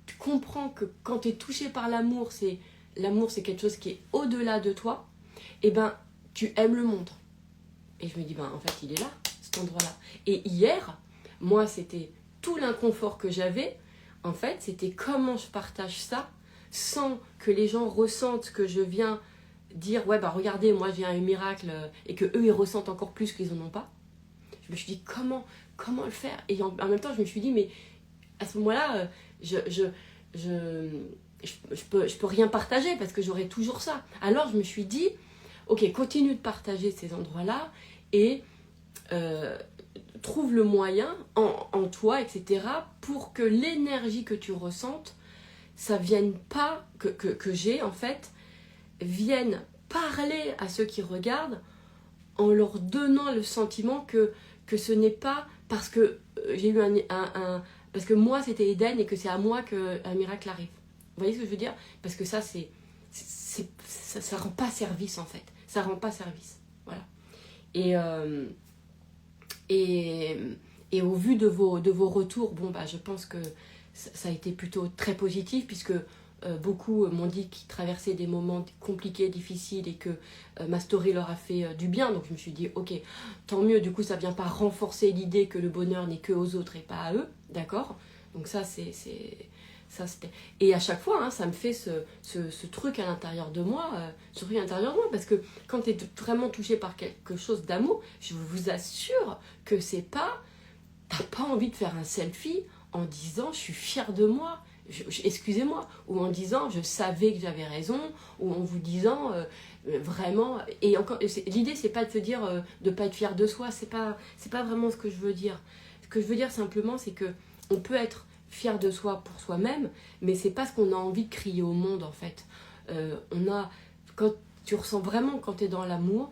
tu comprends que quand tu es touché par l'amour, c'est quelque chose qui est au-delà de toi, et ben tu aimes le monde. Et je me dis, ben en fait il est là, cet endroit-là. Et hier, moi c'était tout l'inconfort que j'avais, en fait c'était comment je partage ça sans que les gens ressentent que je viens dire, ouais bah regardez, moi j'ai un miracle, et que eux ils ressentent encore plus qu'ils en ont pas. Je me suis dit comment le faire, et en même temps je me suis dit, mais à ce moment-là je peux rien partager parce que j'aurai toujours ça. Alors je me suis dit, ok, continue de partager ces endroits-là et trouve le moyen en toi, etc., pour que l'énergie que tu ressentes, ça vienne pas, que j'ai en fait, vienne parler à ceux qui regardent en leur donnant le sentiment que ce n'est pas parce que j'ai eu parce que moi c'était Eden et que c'est à moi qu'un miracle arrive. Vous voyez ce que je veux dire? Parce que ça ça rend pas service en fait. Ça rend pas service. Voilà. Et au vu de vos retours, bon bah je pense que ça a été plutôt très positif, puisque beaucoup m'ont dit qu'ils traversaient des moments compliqués, difficiles, et que ma story leur a fait du bien. Donc je me suis dit, ok, tant mieux, du coup ça vient pas renforcer l'idée que le bonheur n'est que aux autres et pas à eux, d'accord? Donc ça c'était... Et à chaque fois, hein, ça me fait ce truc à l'intérieur de moi, parce que quand tu es vraiment touché par quelque chose d'amour, je vous assure que c'est pas... T'as pas envie de faire un selfie en disant je suis fière de moi, excusez-moi, ou en disant je savais que j'avais raison, ou en vous disant vraiment, et encore, l'idée c'est pas de se dire de pas être fier de soi, c'est pas vraiment ce que je veux dire. Ce que je veux dire simplement, c'est que on peut être fier de soi pour soi-même, mais c'est pas ce qu'on a envie de crier au monde en fait. Quand tu ressens vraiment, quand tu es dans l'amour,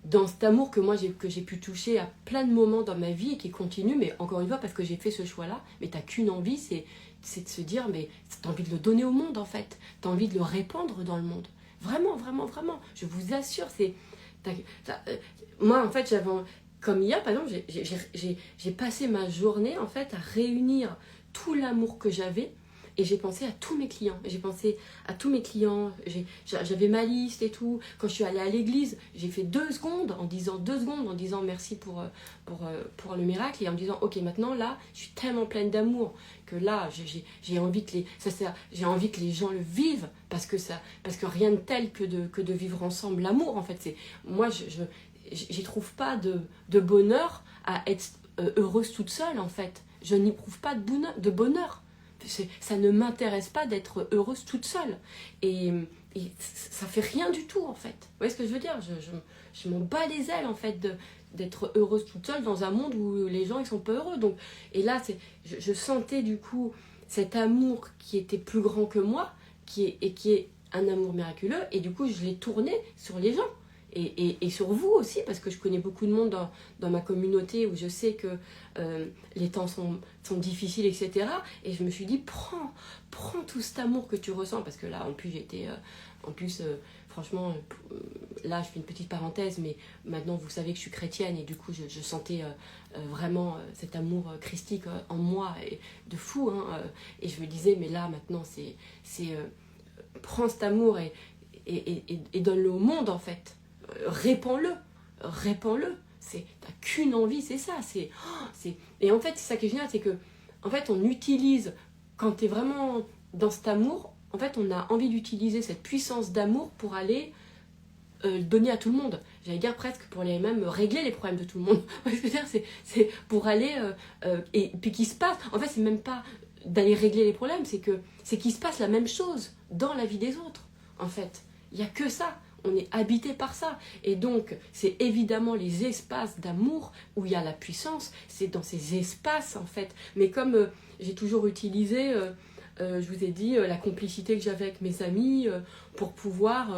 dans cet amour que moi que j'ai pu toucher à plein de moments dans ma vie et qui continue, mais encore une fois parce que j'ai fait ce choix-là, mais t'as qu'une envie, c'est de se dire, mais t'as envie de le donner au monde en fait, t'as envie de le répandre dans le monde. Vraiment, vraiment, vraiment, je vous assure, moi en fait comme hier par exemple, j'ai passé ma journée en fait à réunir tout l'amour que j'avais. Et j'ai pensé à tous mes clients. J'avais ma liste et tout. Quand je suis allée à l'église, j'ai fait 2 secondes en disant merci pour le miracle, et en me disant ok, maintenant là, je suis tellement pleine d'amour que là, j'ai envie que les gens le vivent, parce que rien de tel que de vivre ensemble l'amour. En fait, moi, j'y trouve pas de bonheur à être heureuse toute seule. En fait, je n'éprouve pas de bonheur. Ça ne m'intéresse pas d'être heureuse toute seule. Et ça fait rien du tout, en fait. Vous voyez ce que je veux dire? Je m'en bats les ailes, en fait, d'être heureuse toute seule dans un monde où les gens ils sont pas heureux. Donc, et là, je sentais du coup cet amour qui était plus grand que moi, qui est un amour miraculeux, et du coup, je l'ai tourné sur les gens. Et sur vous aussi, parce que je connais beaucoup de monde dans ma communauté où je sais que les temps sont difficiles, etc. Et je me suis dit, prends tout cet amour que tu ressens, parce que là, en plus, franchement, là, je fais une petite parenthèse, mais maintenant, vous savez que je suis chrétienne, et du coup, je sentais vraiment cet amour christique en moi, et de fou, hein, et je me disais, mais là, maintenant, prends cet amour et donne-le au monde, en fait. Répands-le. T'as qu'une envie, c'est ça. Et en fait, c'est ça qui est génial, c'est que en fait, on utilise, quand tu es vraiment dans cet amour, en fait, on a envie d'utiliser cette puissance d'amour pour aller donner à tout le monde. J'allais dire presque pour aller même régler les problèmes de tout le monde. C'est pour aller... et puis qu'il se passe... En fait, c'est même pas d'aller régler les problèmes, c'est qu'il se passe la même chose dans la vie des autres, en fait. Il n'y a que ça. On est habité par ça. Et donc, c'est évidemment les espaces d'amour où il y a la puissance. C'est dans ces espaces, en fait. Mais comme j'ai toujours utilisé, je vous ai dit, la complicité que j'avais avec mes amis pour pouvoir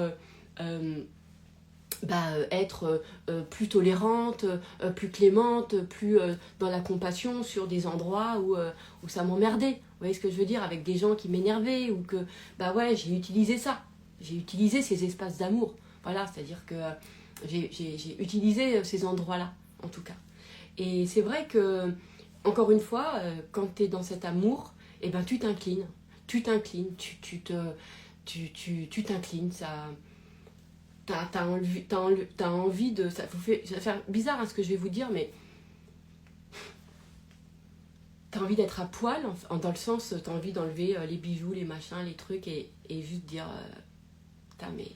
être plus tolérante, plus clémente, plus dans la compassion sur des endroits où ça m'emmerdait. Vous voyez ce que je veux dire? Avec des gens qui m'énervaient ou que, j'ai utilisé ça. J'ai utilisé ces espaces d'amour. Voilà, c'est-à-dire que j'ai utilisé ces endroits-là, en tout cas. Et c'est vrai que, encore une fois, quand tu es dans cet amour, eh ben, tu t'inclines. Tu t'inclines, tu t'inclines, ça... T'as envie de... Ça va faire bizarre ce que je vais vous dire, mais... T'as envie d'être à poil, dans le sens, t'as envie d'enlever les bijoux, les machins, les trucs, et juste dire... mais...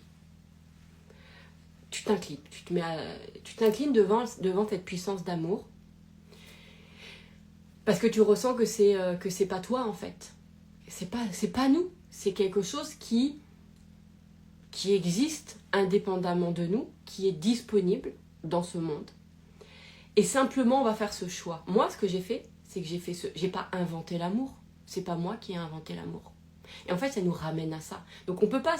Tu t'inclines, tu t'inclines devant cette puissance d'amour, parce que tu ressens que c'est pas toi, en fait. C'est pas nous. C'est quelque chose qui existe indépendamment de nous, qui est disponible dans ce monde. Et simplement, on va faire ce choix. Moi, ce que j'ai fait, c'est que j'ai pas inventé l'amour. C'est pas moi qui ai inventé l'amour. Et en fait, ça nous ramène à ça. Donc, on peut pas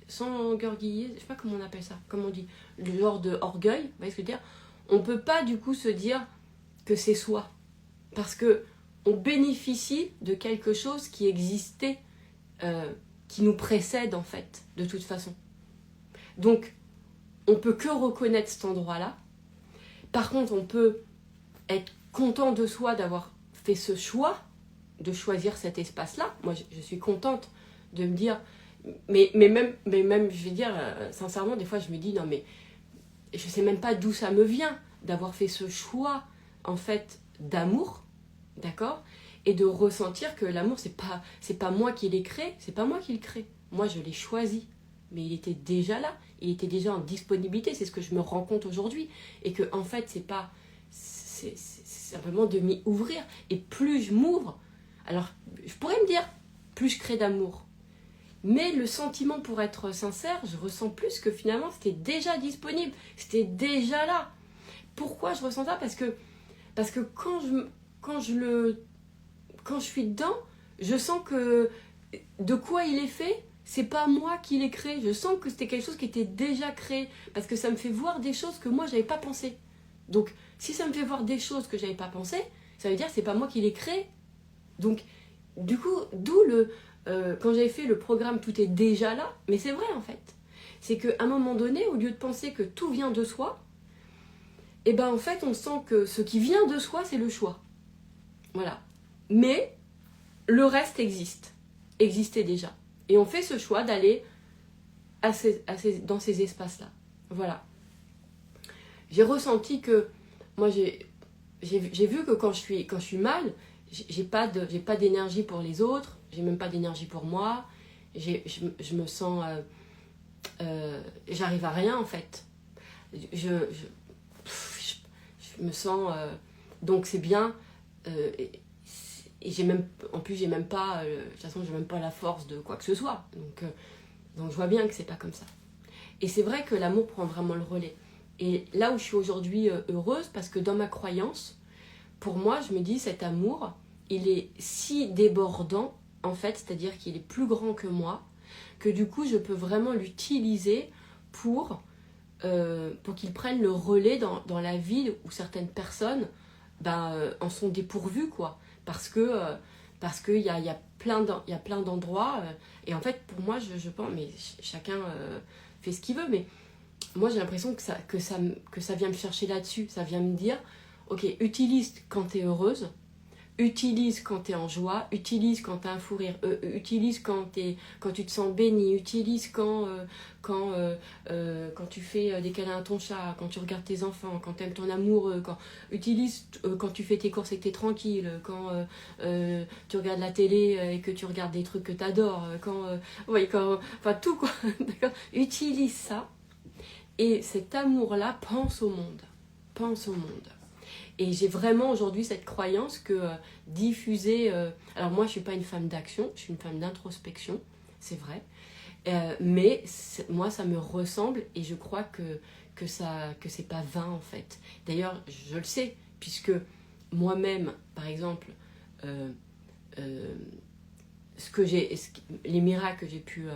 s'engorguiller, je sais pas comment on appelle ça, comment on dit, le genre de orgueil, vous voyez ce que je veux dire? On peut pas, du coup, se dire que c'est soi. Parce que on bénéficie de quelque chose qui existait, qui nous précède, en fait, de toute façon. Donc, on peut que reconnaître cet endroit-là. Par contre, on peut être content de soi d'avoir fait ce choix, de choisir cet espace-là. Moi, je suis contente de me dire... Mais même, je vais dire, sincèrement, des fois, je me dis, non, mais je sais même pas d'où ça me vient d'avoir fait ce choix, en fait, d'amour, d'accord? Et de ressentir que l'amour, c'est pas moi qui l'ai créé, c'est pas moi qui le crée. Moi, je l'ai choisi. Mais il était déjà là, il était déjà en disponibilité, c'est ce que je me rends compte aujourd'hui. Et que, en fait, c'est simplement de m'y ouvrir. Et plus je m'ouvre, alors, je pourrais me dire, plus je crée d'amour. Mais le sentiment, pour être sincère, je ressens plus que finalement, c'était déjà disponible, c'était déjà là. Pourquoi je ressens ça? Parce que quand je suis dedans, je sens que de quoi il est fait, c'est pas moi qui l'ai créé. Je sens que c'était quelque chose qui était déjà créé, parce que ça me fait voir des choses que moi, j'avais pas pensé. Donc, si ça me fait voir des choses que j'avais pas pensé, ça veut dire que c'est pas moi qui l'ai créé. Donc, du coup, d'où quand j'avais fait le programme Tout est déjà là, mais c'est vrai en fait. C'est qu'à un moment donné, au lieu de penser que tout vient de soi, et ben en fait on sent que ce qui vient de soi, c'est le choix. Voilà. Mais le reste existait déjà. Et on fait ce choix d'aller dans ces espaces-là. Voilà. J'ai ressenti que, moi j'ai vu que quand je suis mal, j'ai pas d'énergie pour les autres, j'ai même pas d'énergie pour moi, je me sens... j'arrive à rien en fait. Je me sens... donc c'est bien. Et en plus, j'ai même pas... de toute façon, j'ai même pas la force de quoi que ce soit. Donc je vois bien que c'est pas comme ça. Et c'est vrai que l'amour prend vraiment le relais. Et là où je suis aujourd'hui heureuse, parce que dans ma croyance, pour moi, je me dis, cet amour, il est si débordant, en fait, c'est-à-dire qu'il est plus grand que moi, que du coup je peux vraiment l'utiliser pour qu'il prenne le relais dans la vie où certaines personnes en sont dépourvues, quoi. Parce qu'il y a plein d'endroits, et en fait pour moi je pense, mais chacun fait ce qu'il veut, mais moi j'ai l'impression que ça vient me chercher là-dessus, ça vient me dire, ok, utilise quand t'es heureuse, utilise quand t'es en joie, utilise quand t'as un fou rire, utilise quand tu te sens béni, utilise quand tu fais des câlins à ton chat, quand tu regardes tes enfants, quand t'aimes ton amoureux, utilise quand tu fais tes courses et que t'es tranquille, quand tu regardes la télé et que tu regardes des trucs que t'adores, enfin tout quoi, d'accord. Utilise ça, et cet amour-là pense au monde, pense au monde. Et j'ai vraiment aujourd'hui cette croyance que diffuser... alors moi, je ne suis pas une femme d'action, je suis une femme d'introspection, c'est vrai. Mais moi, ça me ressemble, et je crois que c'est pas vain, en fait. D'ailleurs, je le sais, puisque moi-même, par exemple, les miracles que j'ai pu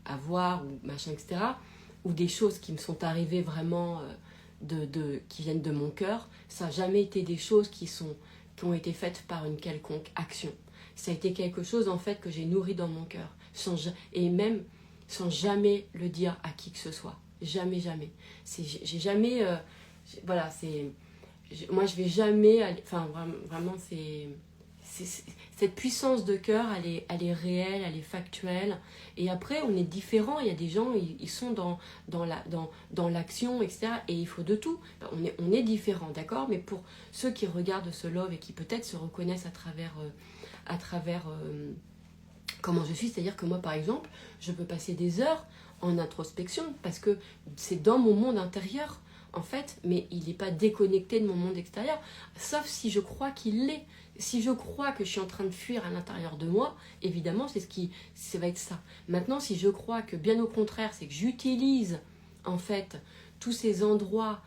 avoir, ou machin, etc., ou des choses qui me sont arrivées vraiment... qui viennent de mon cœur, ça n'a jamais été des choses qui ont été faites par une quelconque action. Ça a été quelque chose en fait que j'ai nourri dans mon cœur, et même sans jamais le dire à qui que ce soit. Jamais, jamais. J'ai jamais... voilà, moi je vais jamais... Enfin vraiment cette puissance de cœur, elle est réelle, elle est factuelle. Et après, on est différents. Il y a des gens, ils sont dans l'action, etc. Et il faut de tout. On est différents, d'accord. Mais pour ceux qui regardent ce love et qui peut-être se reconnaissent à travers comment je suis, c'est-à-dire que moi, par exemple, je peux passer des heures en introspection parce que c'est dans mon monde intérieur, en fait, mais il n'est pas déconnecté de mon monde extérieur, sauf si je crois qu'il l'est. Si je crois que je suis en train de fuir à l'intérieur de moi, évidemment, ça va être ça. Maintenant, si je crois que, bien au contraire, c'est que j'utilise, en fait, tous ces endroits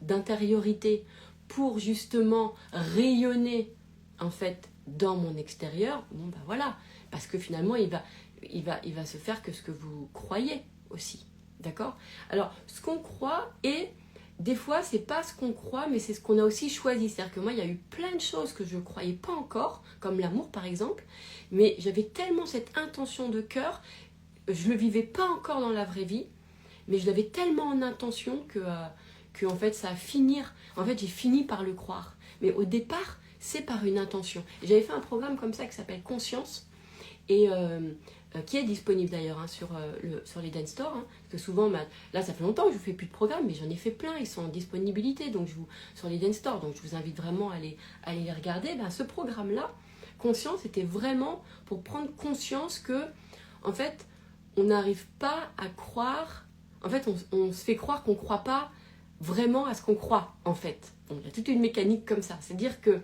d'intériorité pour, justement, rayonner, en fait, dans mon extérieur, bon, ben voilà. Parce que, finalement, il va se faire que ce que vous croyez aussi. D'accord ? Alors, ce qu'on croit est... Des fois, c'est pas ce qu'on croit, mais c'est ce qu'on a aussi choisi. C'est-à-dire que moi, il y a eu plein de choses que je ne croyais pas encore, comme l'amour par exemple, mais j'avais tellement cette intention de cœur, je ne le vivais pas encore dans la vraie vie, mais je l'avais tellement en intention que en fait, ça a finir. En fait, j'ai fini par le croire. Mais au départ, c'est par une intention. J'avais fait un programme comme ça qui s'appelle Conscience, et qui est disponible d'ailleurs sur les Dance Store, hein, parce que souvent, là ça fait longtemps que je ne fais plus de programme, mais j'en ai fait plein, ils sont en disponibilité donc sur les Dance Store, donc je vous invite vraiment à aller les regarder. Ce programme-là, Conscience, c'était vraiment pour prendre conscience que, en fait, on n'arrive pas à croire, en fait on se fait croire qu'on ne croit pas vraiment à ce qu'on croit, en fait. Donc il y a toute une mécanique comme ça, c'est-à-dire que,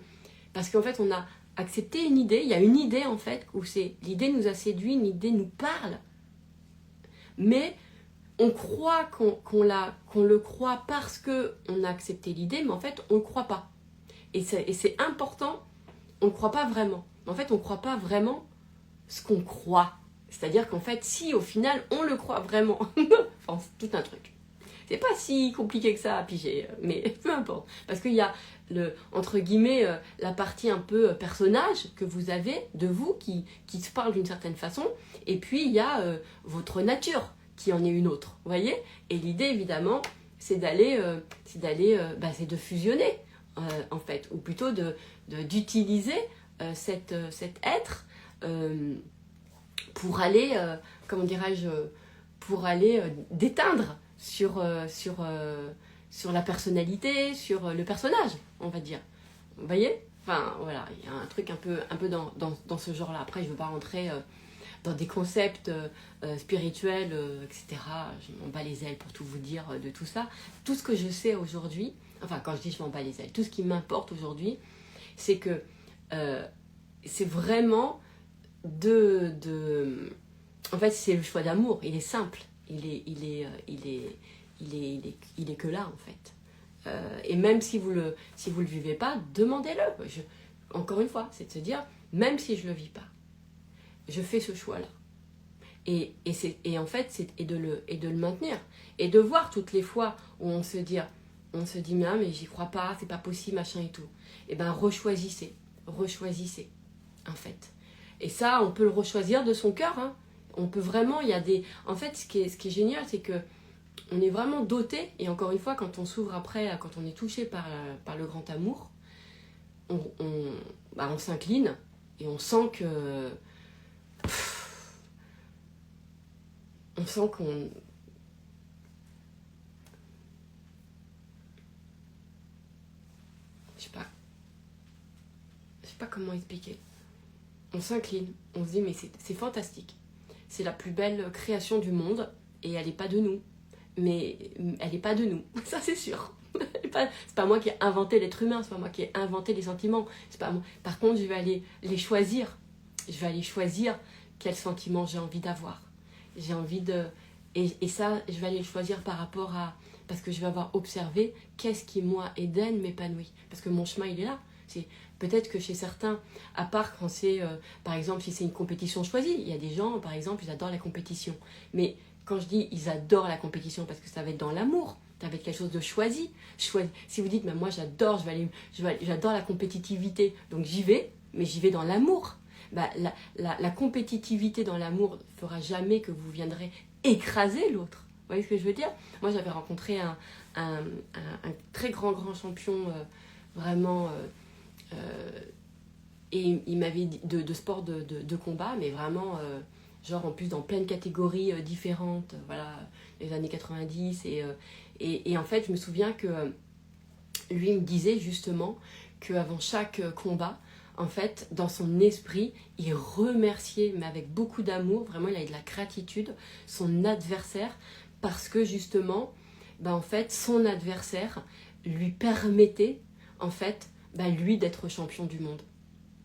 parce qu'en fait on a accepter une idée, il y a une idée en fait, où l'idée nous a séduit, une idée nous parle, mais on croit qu'on le croit parce qu'on a accepté l'idée, mais en fait on ne le croit pas. Et c'est important, on ne croit pas vraiment. En fait on ne croit pas vraiment ce qu'on croit. C'est-à-dire qu'en fait si au final on le croit vraiment, enfin c'est tout un truc. C'est pas si compliqué que ça à piger, mais peu importe. Parce qu'il y a, entre guillemets, la partie un peu personnage que vous avez de vous qui se parle d'une certaine façon. Et puis, il y a votre nature qui en est une autre. Vous voyez ? Et l'idée, évidemment, c'est c'est de fusionner, en fait. Ou plutôt d'utiliser cet être pour aller, comment dirais-je, pour aller déteindre sur la personnalité, sur le personnage, on va dire. Vous voyez ? Enfin, voilà, il y a un truc un peu dans ce genre-là. Après, je ne veux pas rentrer dans des concepts spirituels, etc. Je m'en bats les ailes pour tout vous dire de tout ça. Tout ce que je sais aujourd'hui, enfin, quand je dis je m'en bats les ailes, tout ce qui m'importe aujourd'hui, c'est que c'est vraiment en fait, c'est le choix d'amour. Il est simple. Il est que là en fait. Et même si vous le vivez pas, demandez-le. Encore une fois, c'est de se dire, même si je le vis pas, je fais ce choix-là. Et en fait, et de le maintenir. Et de voir toutes les fois où on se dit mais j'y crois pas, c'est pas possible, machin et tout. Et ben rechoisissez, en fait. Et ça, on peut le rechoisir de son cœur, hein. On peut vraiment, il y a des... En fait, ce qui est génial, c'est que on est vraiment doté, et encore une fois, quand on s'ouvre après, quand on est touché par le grand amour, on s'incline, et on sent que... on sent qu'on... Je sais pas comment expliquer. On s'incline, on se dit mais c'est fantastique. C'est la plus belle création du monde, et elle n'est pas de nous. Mais elle n'est pas de nous, ça c'est sûr. C'est pas moi qui ai inventé l'être humain, c'est pas moi qui ai inventé les sentiments. C'est pas moi. Par contre, je vais aller les choisir. Je vais aller choisir quels sentiments j'ai envie d'avoir. J'ai envie de... Et ça, je vais aller le choisir par rapport à... Parce que je vais avoir observé qu'est-ce qui, moi, Eden, m'épanouit. Parce que mon chemin, il est là. C'est peut-être que chez certains, à part quand c'est... par exemple, si c'est une compétition choisie, il y a des gens, par exemple, ils adorent la compétition. Mais quand je dis ils adorent la compétition, parce que ça va être dans l'amour, ça va être quelque chose de choisi. Si vous dites, mais moi, j'adore la compétitivité, donc j'y vais, mais j'y vais dans l'amour. Bah, la compétitivité dans l'amour ne fera jamais que vous viendrez écraser l'autre. Vous voyez ce que je veux dire? Moi, j'avais rencontré un très grand champion, vraiment, et il m'avait dit de sport de combat, mais vraiment, genre en plus dans plein de catégories différentes, voilà, les années 90. Et en fait, je me souviens que lui me disait justement qu'avant chaque combat, en fait, dans son esprit, il remerciait, mais avec beaucoup d'amour, vraiment, il avait de la gratitude, son adversaire, parce que justement, en fait, son adversaire lui permettait, en fait, lui d'être champion du monde.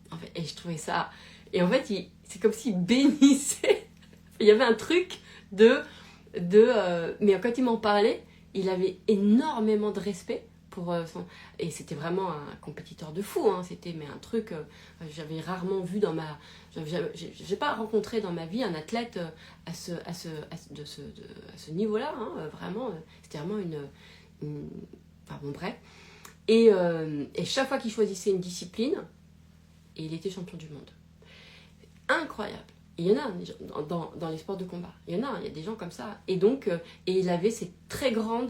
En fait, et je trouvais ça... Et en fait, c'est comme s'il bénissait. Il y avait un truc mais quand il m'en parlait, il avait énormément de respect pour son... Et c'était vraiment un compétiteur de fou, hein. C'était un truc... j'avais rarement vu dans ma... J'ai pas rencontré dans ma vie un athlète à ce niveau-là, hein. Vraiment, c'était vraiment une... Enfin bon, bref. Et chaque fois qu'il choisissait une discipline, il était champion du monde. Incroyable. Il y en a dans les sports de combat. Il y a des gens comme ça. Et donc, et il avait ce très grand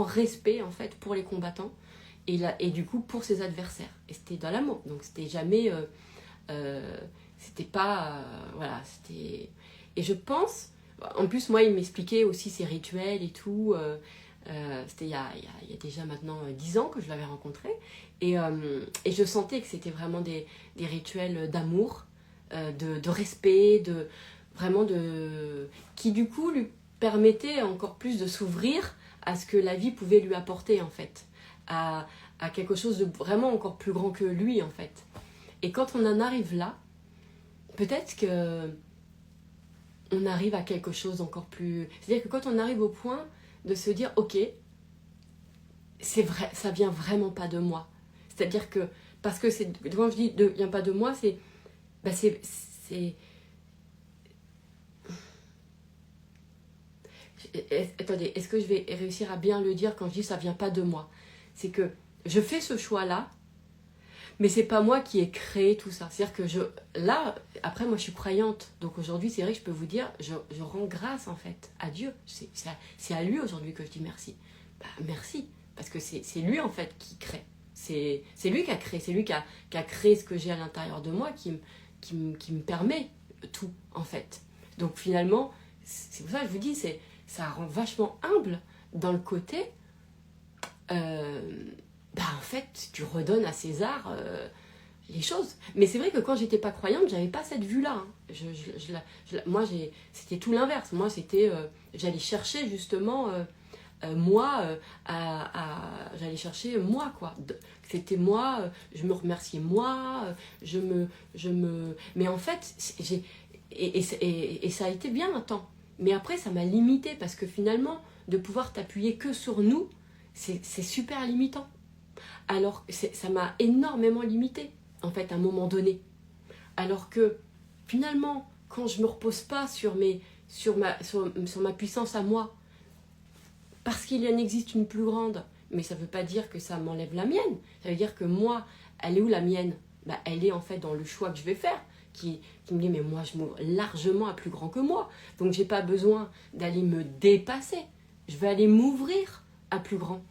respect, en fait, pour les combattants. Et du coup, pour ses adversaires. Et c'était dans l'amour. Donc, c'était jamais... c'était pas... voilà, c'était... Et je pense... En plus, moi, il m'expliquait aussi ses rituels et tout. C'était il y a déjà maintenant 10 ans que je l'avais rencontré. Et je sentais que c'était vraiment des rituels d'amour, de respect, qui du coup lui permettaient encore plus de s'ouvrir à ce que la vie pouvait lui apporter, en fait, à quelque chose de vraiment encore plus grand que lui, en fait. Et quand on en arrive là, peut-être que on arrive à quelque chose encore plus... C'est-à-dire que quand on arrive au point de se dire, ok, c'est vrai, ça vient vraiment pas de moi. C'est-à-dire que, parce que quand je dis vient pas de moi, c'est... Attendez, est-ce que je vais réussir à bien le dire quand je dis ça vient pas de moi? C'est que je fais ce choix-là, mais c'est pas moi qui ai créé tout ça. C'est-à-dire que là, après moi je suis croyante, donc aujourd'hui c'est vrai que je peux vous dire, je rends grâce en fait à Dieu. C'est à lui aujourd'hui que je dis merci. Merci, parce que c'est lui en fait qui crée. C'est lui qui a créé, c'est lui qui a créé ce que j'ai à l'intérieur de moi, qui me permet tout, en fait. Donc finalement, c'est pour ça que je vous dis, ça rend vachement humble dans le côté, en fait, tu redonnes à César les choses. Mais c'est vrai que quand j'étais pas croyante, j'avais pas cette vue-là, hein. Moi, c'était tout l'inverse. Moi, c'était, j'allais chercher justement... j'allais chercher moi, quoi. C'était moi, je me remerciais moi, mais en fait et ça a été bien un temps, mais après ça m'a limité, parce que finalement de pouvoir t'appuyer que sur nous, c'est super limitant. Alors ça m'a énormément limité, en fait, à un moment donné. Alors que finalement, quand je me repose pas sur ma puissance à moi, parce qu'il y en existe une plus grande, mais ça veut pas dire que ça m'enlève la mienne. Ça veut dire que moi, elle est où la mienne? Elle est en fait dans le choix que je vais faire, qui me dit, mais moi, je m'ouvre largement à plus grand que moi. Donc, j'ai pas besoin d'aller me dépasser. Je vais aller m'ouvrir à plus grand.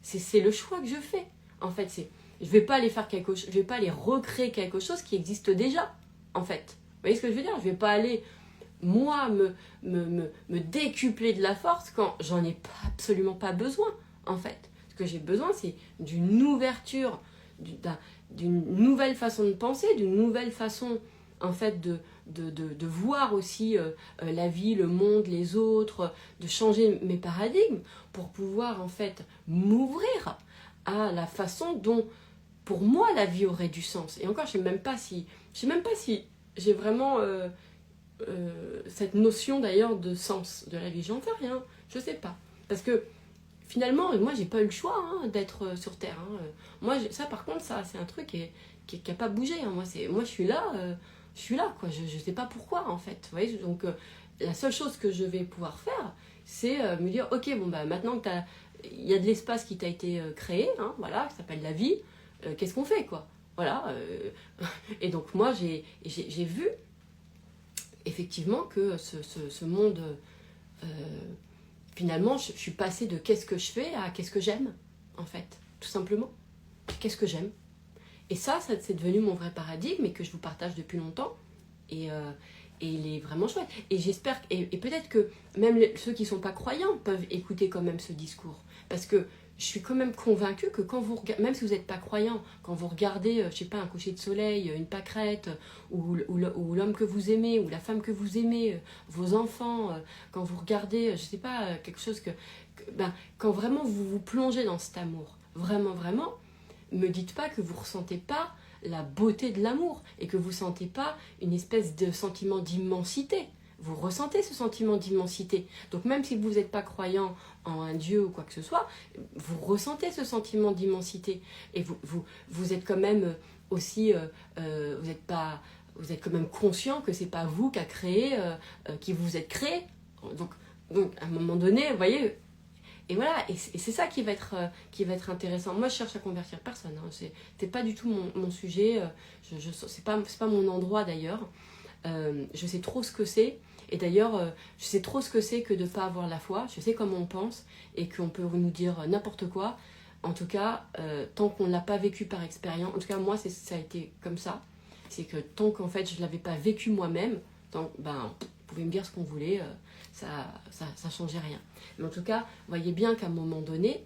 C'est le choix que je fais. En fait, je vais pas aller faire quelque chose, je vais pas aller recréer quelque chose qui existe déjà, en fait. Vous voyez ce que je veux dire? Je vais pas aller, moi, me décupler de la force quand j'en ai absolument pas besoin, en fait. Ce que j'ai besoin, c'est d'une ouverture, d'une nouvelle façon de penser, d'une nouvelle façon, en fait, de voir aussi la vie, le monde, les autres, de changer mes paradigmes pour pouvoir, en fait, m'ouvrir à la façon dont, pour moi, la vie aurait du sens. Et encore, je ne sais même pas si j'ai vraiment cette notion, d'ailleurs, de sens de la vie. J'en sais rien, je ne sais pas. Parce que, finalement, moi, j'ai pas eu le choix d'être sur Terre. Moi, ça, par contre, ça, c'est un truc qui n'a pas bougé. Moi, je suis là, quoi. Je sais pas pourquoi, en fait. Vous voyez, donc, la seule chose que je vais pouvoir faire, c'est me dire, ok, bon, maintenant que il y a de l'espace qui t'a été créé, voilà, qui s'appelle la vie, qu'est-ce qu'on fait, quoi? Voilà. Et donc, moi, j'ai vu, effectivement, que ce monde... finalement, je suis passée de qu'est-ce que je fais à qu'est-ce que j'aime, en fait, tout simplement. Qu'est-ce que j'aime? Et ça, c'est devenu mon vrai paradigme et que je vous partage depuis longtemps. Et il est vraiment chouette. Et j'espère, et peut-être que même ceux qui ne sont pas croyants peuvent écouter quand même ce discours. Parce que je suis quand même convaincue que quand vous regardez, même si vous n'êtes pas croyant, quand vous regardez, je sais pas, un coucher de soleil, une pâquerette, ou l'homme que vous aimez, ou la femme que vous aimez, vos enfants, quand vous regardez, je sais pas, quelque chose quand vraiment vous vous plongez dans cet amour, vraiment, vraiment, me dites pas que vous ressentez pas la beauté de l'amour et que vous sentez pas une espèce de sentiment d'immensité. Vous ressentez ce sentiment d'immensité. Donc même si vous n'êtes pas croyant en un Dieu ou quoi que ce soit, vous ressentez ce sentiment d'immensité. Et vous êtes quand même aussi, vous êtes quand même conscient que c'est pas vous qui a créé, qui vous êtes créé. Donc à un moment donné, vous voyez. Et voilà, et c'est ça qui va être intéressant. Moi, je cherche à convertir personne. C'est pas du tout mon sujet. C'est pas mon endroit d'ailleurs. Je sais trop ce que c'est. Et d'ailleurs, je sais trop ce que c'est que de ne pas avoir la foi. Je sais comment on pense et qu'on peut nous dire n'importe quoi. En tout cas, tant qu'on ne l'a pas vécu par expérience, en tout cas, moi, ça a été comme ça. C'est que tant qu'en fait, je ne l'avais pas vécu moi-même, vous pouvez me dire ce qu'on voulait, ça changeait rien. Mais en tout cas, voyez bien qu'à un moment donné,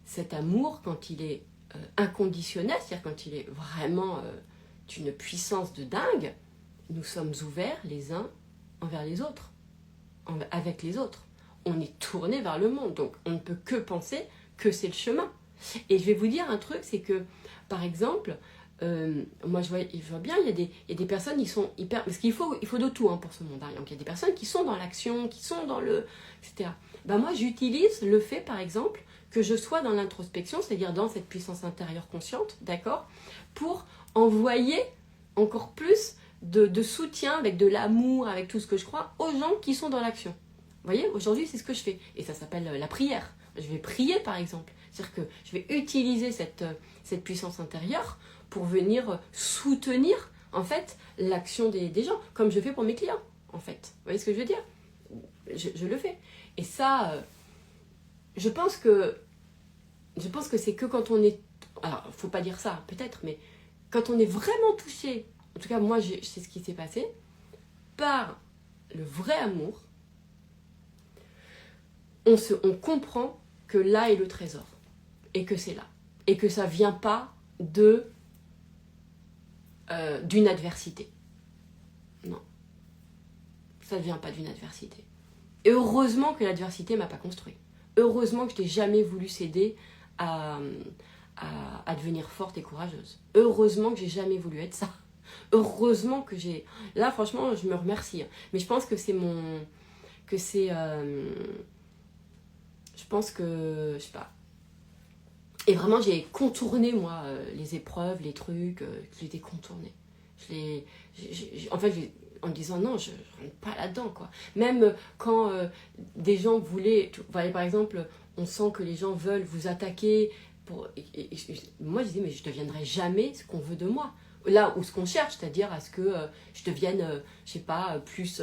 cet amour, quand il est inconditionnel, c'est-à-dire quand il est vraiment d'une puissance de dingue, nous sommes ouverts les uns envers les autres, avec les autres. On est tourné vers le monde, donc on ne peut que penser que c'est le chemin. Et je vais vous dire un truc, c'est que, par exemple, moi je vois bien, il y a des personnes qui sont hyper... Parce qu'il faut de tout pour ce monde. Donc il y a des personnes qui sont dans l'action, qui sont dans le... etc. Moi j'utilise le fait, par exemple, que je sois dans l'introspection, c'est-à-dire dans cette puissance intérieure consciente, d'accord, pour envoyer encore plus de soutien, avec de l'amour, avec tout ce que je crois, aux gens qui sont dans l'action. Vous voyez, aujourd'hui, c'est ce que je fais. Et ça s'appelle la prière. Je vais prier, par exemple. C'est-à-dire que je vais utiliser cette puissance intérieure pour venir soutenir, en fait, l'action des gens, comme je fais pour mes clients, en fait. Vous voyez ce que je veux dire? Je le fais. Et ça, je pense que c'est que quand on est... Alors, il ne faut pas dire ça, peut-être, mais quand on est vraiment touché, en tout cas, moi, c'est ce qui s'est passé, par le vrai amour, on comprend que là est le trésor, et que c'est là, et que ça ne vient pas d'une adversité. Non, ça ne vient pas d'une adversité. Et heureusement que l'adversité ne m'a pas construit. Heureusement que je n'ai jamais voulu céder à devenir forte et courageuse. Heureusement que j'ai jamais voulu être ça. Heureusement que j'ai... Là, franchement, je me remercie. Mais je pense que c'est mon... Je pense que... Je sais pas. Et vraiment, j'ai contourné, moi, les épreuves, les trucs. Je les ai contournés. En fait, en disant non, je rentre pas là-dedans, quoi. Même quand des gens voulaient, voyez, par exemple, on sent que les gens veulent vous attaquer. Moi, je dis, mais je ne deviendrai jamais ce qu'on veut de moi. Là où ce qu'on cherche, c'est-à-dire à ce que je devienne, je sais pas, plus,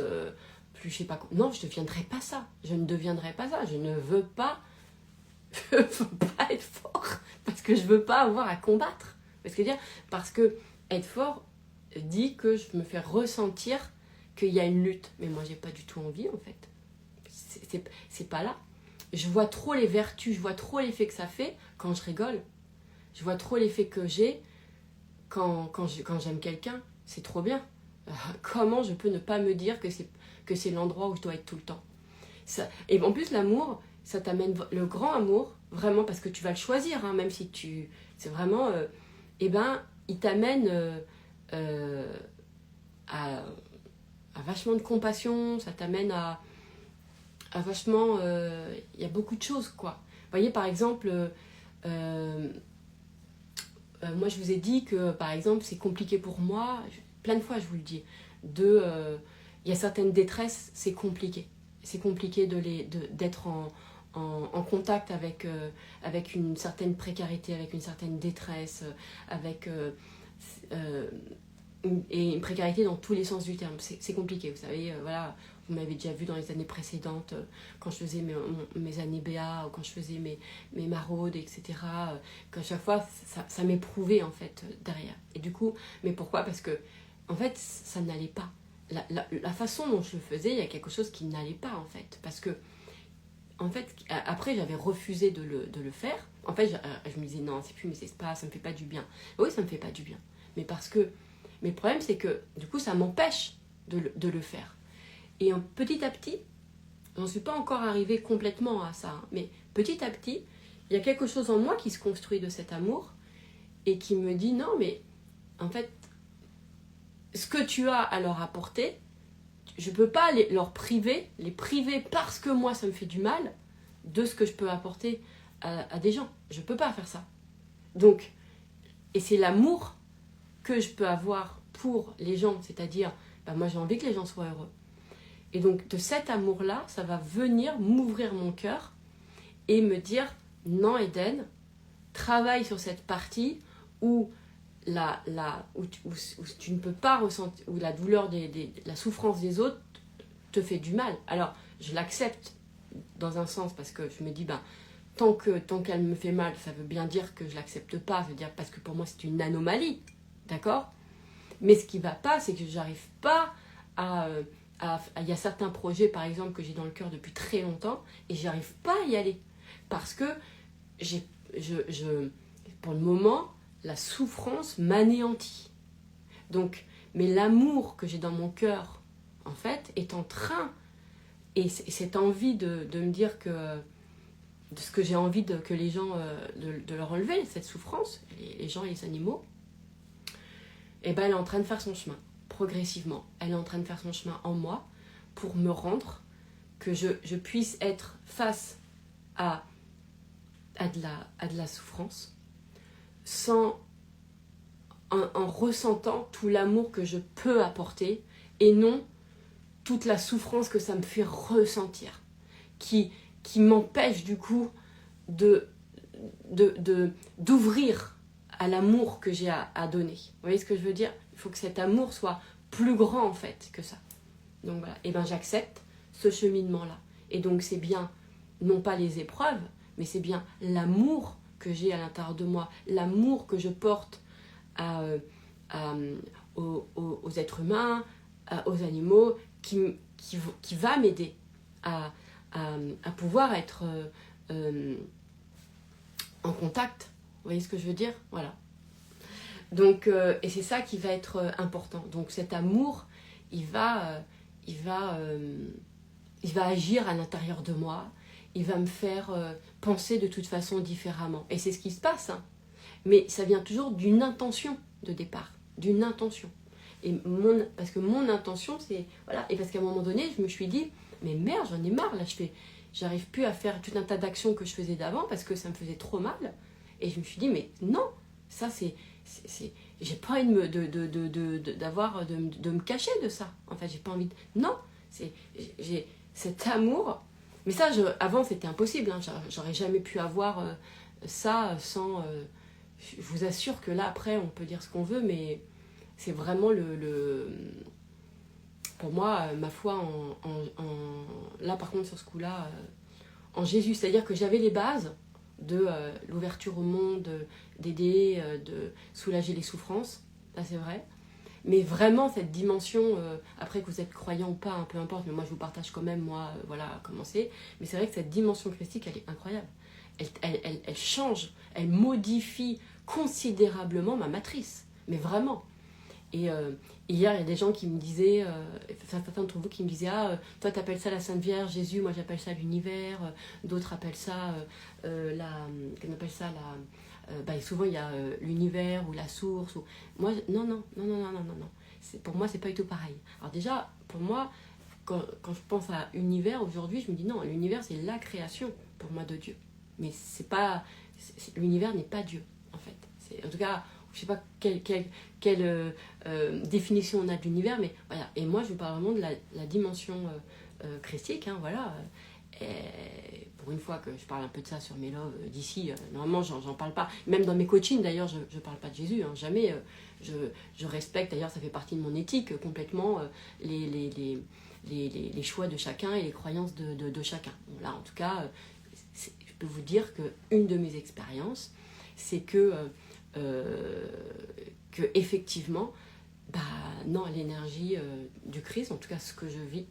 je sais pas. Non, je ne deviendrai pas ça. Je ne deviendrai pas ça. Je ne veux pas, je veux pas être fort parce que je veux pas avoir à combattre. Parce que être fort dit que je me fais ressentir qu'il y a une lutte. Mais moi, j'ai pas du tout envie, en fait. C'est pas là. Je vois trop les vertus, je vois trop l'effet que ça fait quand je rigole. Je vois trop l'effet que j'ai quand j'aime quelqu'un. C'est trop bien. Comment je peux ne pas me dire que c'est l'endroit où je dois être tout le temps. Et en plus, l'amour, ça t'amène le grand amour, vraiment, parce que tu vas le choisir, hein, même si tu... C'est vraiment... il t'amène à vachement de compassion, ça t'amène à vachement... Il y a beaucoup de choses, quoi. Vous voyez, par exemple, moi, je vous ai dit que, par exemple, c'est compliqué pour moi, plein de fois, je vous le dis, il y a certaines détresses, c'est compliqué. C'est compliqué d'être en contact avec une certaine précarité, avec une certaine détresse, et une précarité dans tous les sens du terme. C'est compliqué, vous savez, voilà, vous m'avez déjà vu dans les années précédentes, quand je faisais mes années BA, ou quand je faisais mes maraudes, etc., qu'à chaque fois, ça m'éprouvait, en fait, derrière. Et du coup, mais pourquoi ? Parce que, en fait, ça n'allait pas. La façon dont je le faisais, il y a quelque chose qui n'allait pas, en fait. Parce que, en fait, après, j'avais refusé de le faire. En fait, je me disais, non, c'est plus, mais c'est pas, ça me fait pas du bien. Oui, ça me fait pas du bien. Mais parce que, mais le problème, c'est que, du coup, ça m'empêche de le faire. Et petit à petit, j'en suis pas encore arrivée complètement à ça, hein, mais petit à petit, il y a quelque chose en moi qui se construit de cet amour et qui me dit, non, mais en fait, ce que tu as à leur apporter, je ne peux pas les priver parce que moi, ça me fait du mal de ce que je peux apporter à des gens. Je ne peux pas faire ça. Donc, et c'est l'amour que je peux avoir pour les gens, c'est-à-dire, moi j'ai envie que les gens soient heureux. Et donc, de cet amour-là, ça va venir m'ouvrir mon cœur et me dire, non Eden, travaille sur cette partie où tu ne peux pas ressentir, où la douleur, la souffrance des autres te fait du mal. Alors, je l'accepte dans un sens parce que je me dis, tant qu'elle me fait mal, ça veut bien dire que je l'accepte pas, ça veut dire parce que pour moi c'est une anomalie, d'accord ? Mais ce qui va pas, c'est que j'arrive pas il y a certains projets, par exemple, que j'ai dans le cœur depuis très longtemps, et j'arrive pas à y aller. Parce que pour le moment, la souffrance m'anéantit. Donc, mais l'amour que j'ai dans mon cœur, en fait, est en train, et cette envie de me dire que, de ce que j'ai envie que les gens, de leur enlever, cette souffrance, les gens et les animaux, elle est en train de faire son chemin, progressivement. Elle est en train de faire son chemin en moi pour me rendre que je puisse être face à de la souffrance en ressentant tout l'amour que je peux apporter et non toute la souffrance que ça me fait ressentir qui m'empêche du coup d'ouvrir à l'amour que j'ai à donner. Vous voyez ce que je veux dire ? Il faut que cet amour soit plus grand en fait que ça. Donc voilà, et j'accepte ce cheminement-là. Et donc c'est bien, non pas les épreuves, mais c'est bien l'amour que j'ai à l'intérieur de moi, l'amour que je porte aux êtres humains, aux animaux, qui va m'aider à pouvoir être en contact. Vous voyez ce que je veux dire ? Voilà. Donc, et c'est ça qui va être important. Donc cet amour, il va agir à l'intérieur de moi. Il va me faire penser de toute façon différemment. Et c'est ce qui se passe. Hein. Mais ça vient toujours d'une intention de départ. D'une intention. Parce que mon intention, c'est... Voilà. Et parce qu'à un moment donné, je me suis dit, mais merde, j'en ai marre. Là, j'arrive plus à faire tout un tas d'actions que je faisais d'avant parce que ça me faisait trop mal. Et je me suis dit, mais non, ça c'est... j'ai pas envie de me cacher de ça. En fait, j'ai pas envie de... Non, j'ai cet amour. Mais ça, avant, c'était impossible. Hein. J'aurais jamais pu avoir ça sans... je vous assure que là, après, on peut dire ce qu'on veut, mais c'est vraiment pour moi, ma foi là, par contre, sur ce coup-là, en Jésus. C'est-à-dire que j'avais les bases de l'ouverture au monde, d'aider, de soulager les souffrances. Ça, c'est vrai. Mais vraiment, cette dimension, après que vous êtes croyant ou pas, hein, peu importe, mais moi, je vous partage quand même, moi, voilà, comment c'est. Mais c'est vrai que cette dimension christique, elle est incroyable. Elle change, elle modifie considérablement ma matrice. Mais vraiment. Et hier, il y a des gens qui me disaient, certains d'entre vous qui me disaient, ah, toi t'appelles ça la Sainte Vierge, Jésus, moi j'appelle ça l'univers, d'autres appellent ça qu'on appelle ça et souvent il y a l'univers ou la source. Moi, non. Pour moi, c'est pas du tout pareil. Alors déjà, pour moi, quand je pense à univers aujourd'hui, je me dis non, l'univers c'est la création pour moi de Dieu. Mais c'est pas, l'univers n'est pas Dieu, en fait. En tout cas, je sais pas quelle définition on a de l'univers, mais voilà. Et moi, je vous parle vraiment de la dimension christique, hein, voilà. Et pour une fois que je parle un peu de ça sur mes loves d'ici, normalement, j'en parle pas. Même dans mes coachings, d'ailleurs, je parle pas de Jésus, hein, jamais. Je respecte, d'ailleurs, ça fait partie de mon éthique, complètement, les choix de chacun et les croyances de chacun. Bon, là, en tout cas, je peux vous dire qu'une de mes expériences, c'est que effectivement, non, l'énergie du Christ, en tout cas ce que je vis,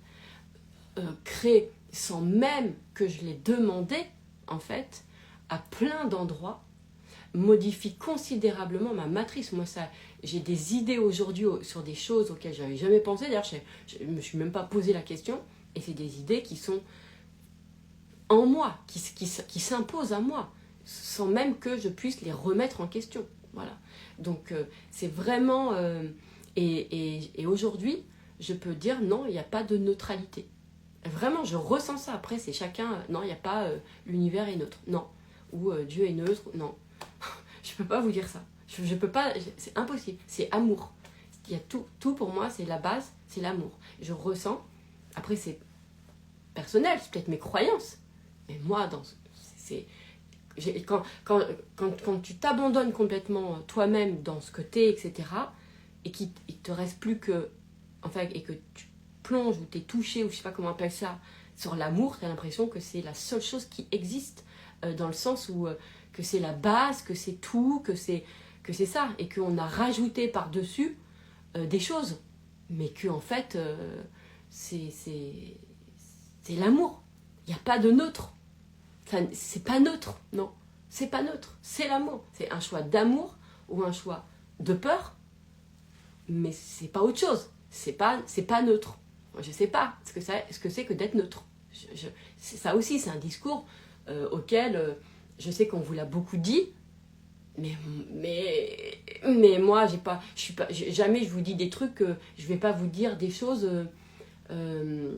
crée, sans même que je l'ai demandé, en fait, à plein d'endroits, modifie considérablement ma matrice. Moi, j'ai des idées aujourd'hui sur des choses auxquelles je n'avais jamais pensé. D'ailleurs, je ne me suis même pas posé la question. Et c'est des idées qui sont en moi, qui s'imposent à moi, sans même que je puisse les remettre en question. Voilà. Donc, c'est vraiment... et aujourd'hui, je peux dire non, il n'y a pas de neutralité. Vraiment, je ressens ça. Après, c'est chacun... non, il n'y a pas l'univers est neutre. Non. Ou Dieu est neutre. Non. Je ne peux pas vous dire ça. Je peux pas... C'est impossible. C'est amour. Il y a tout pour moi, c'est la base, c'est l'amour. Je ressens... Après, c'est personnel, c'est peut-être mes croyances. Mais moi, quand tu t'abandonnes complètement toi-même dans ce que t'es, etc., et qu'il te reste plus que... Enfin, et que tu plonges ou t'es touché, ou je sais pas comment on appelle ça, sur l'amour, t'as l'impression que c'est la seule chose qui existe, dans le sens où que c'est la base, que c'est tout, que c'est ça, et qu'on a rajouté par-dessus des choses. Mais que en fait, c'est l'amour. Il n'y a pas de neutre. C'est pas neutre, non. C'est pas neutre, c'est l'amour. C'est un choix d'amour ou un choix de peur, mais c'est pas autre chose. C'est pas neutre. Moi, je sais pas ce que c'est que d'être neutre. Ça aussi, c'est un discours auquel je sais qu'on vous l'a beaucoup dit, mais moi, jamais je vous dis des trucs, je vais pas vous dire des choses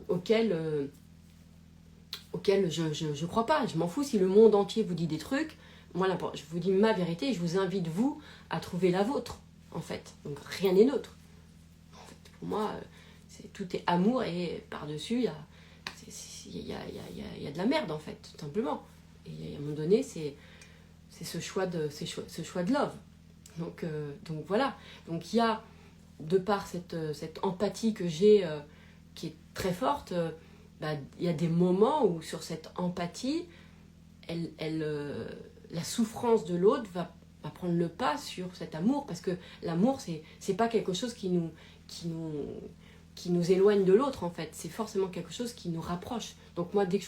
auxquelles je crois pas. Je m'en fous si le monde entier vous dit des trucs. Moi, je vous dis ma vérité et je vous invite, vous, à trouver la vôtre, en fait. Donc, rien n'est neutre. En fait, pour moi, tout est amour et par-dessus, il y a de la merde, en fait, tout simplement. Et à un moment donné, c'est ce choix de love. Donc voilà. Donc, il y a, de par cette empathie que j'ai, qui est très forte, il y a des moments où sur cette empathie, la souffrance de l'autre va prendre le pas sur cet amour, parce que l'amour, c'est pas quelque chose qui nous éloigne de l'autre, en fait. C'est forcément quelque chose qui nous rapproche. Donc moi, dès que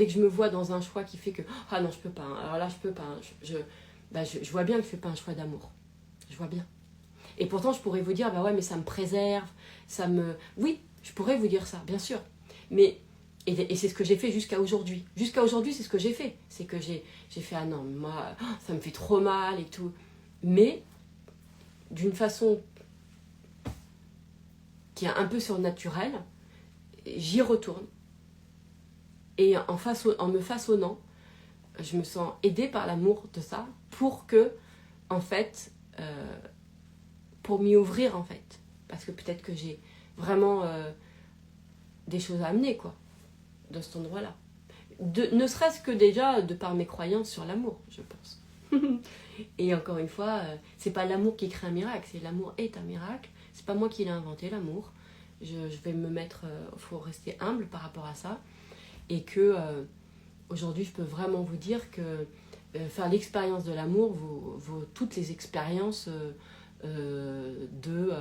je me vois dans un choix qui fait que ah non, je peux pas, hein. Alors là je peux pas, hein. Je vois bien que je fais pas un choix d'amour. Je vois bien. Et pourtant, je pourrais vous dire, ouais, mais ça me préserve, oui, je pourrais vous dire ça, bien sûr. Mais, et c'est ce que j'ai fait jusqu'à aujourd'hui. Jusqu'à aujourd'hui, c'est ce que j'ai fait. C'est que j'ai fait, ah non, moi, ça me fait trop mal et tout. Mais, d'une façon qui est un peu surnaturelle, j'y retourne. Et en me façonnant, je me sens aidée par l'amour de ça, pour que, en fait, pour m'y ouvrir en fait. Parce que peut-être que j'ai vraiment des choses à amener quoi, de cet endroit-là. Ne serait-ce que déjà de par mes croyances sur l'amour, je pense. Et encore une fois, c'est pas l'amour qui crée un miracle, c'est l'amour est un miracle. C'est pas moi qui l'ai inventé, l'amour. Je vais me mettre, faut rester humble par rapport à ça. Et que aujourd'hui, je peux vraiment vous dire que faire l'expérience de l'amour vaut toutes les expériences de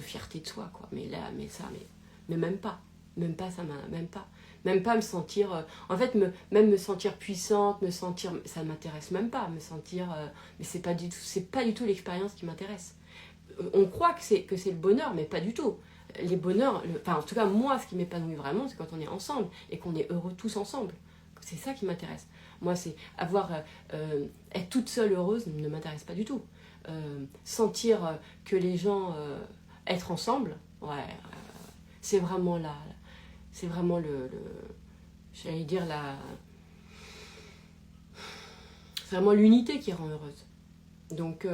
fierté de soi, quoi. Mais là, mais même pas. Même pas, ça m'a. Même pas. Même pas me sentir. En fait, même me sentir puissante, me sentir. Ça m'intéresse même pas, me sentir. Mais c'est pas du tout l'expérience qui m'intéresse. On croit que c'est le bonheur, mais pas du tout. Les bonheurs, enfin en tout cas moi ce qui m'épanouit vraiment c'est quand on est ensemble et qu'on est heureux tous ensemble. C'est ça qui m'intéresse. Moi c'est être toute seule heureuse ne m'intéresse pas du tout. Sentir que les gens être ensemble, ouais, c'est vraiment c'est vraiment j'allais dire c'est vraiment l'unité qui rend heureuse. Donc,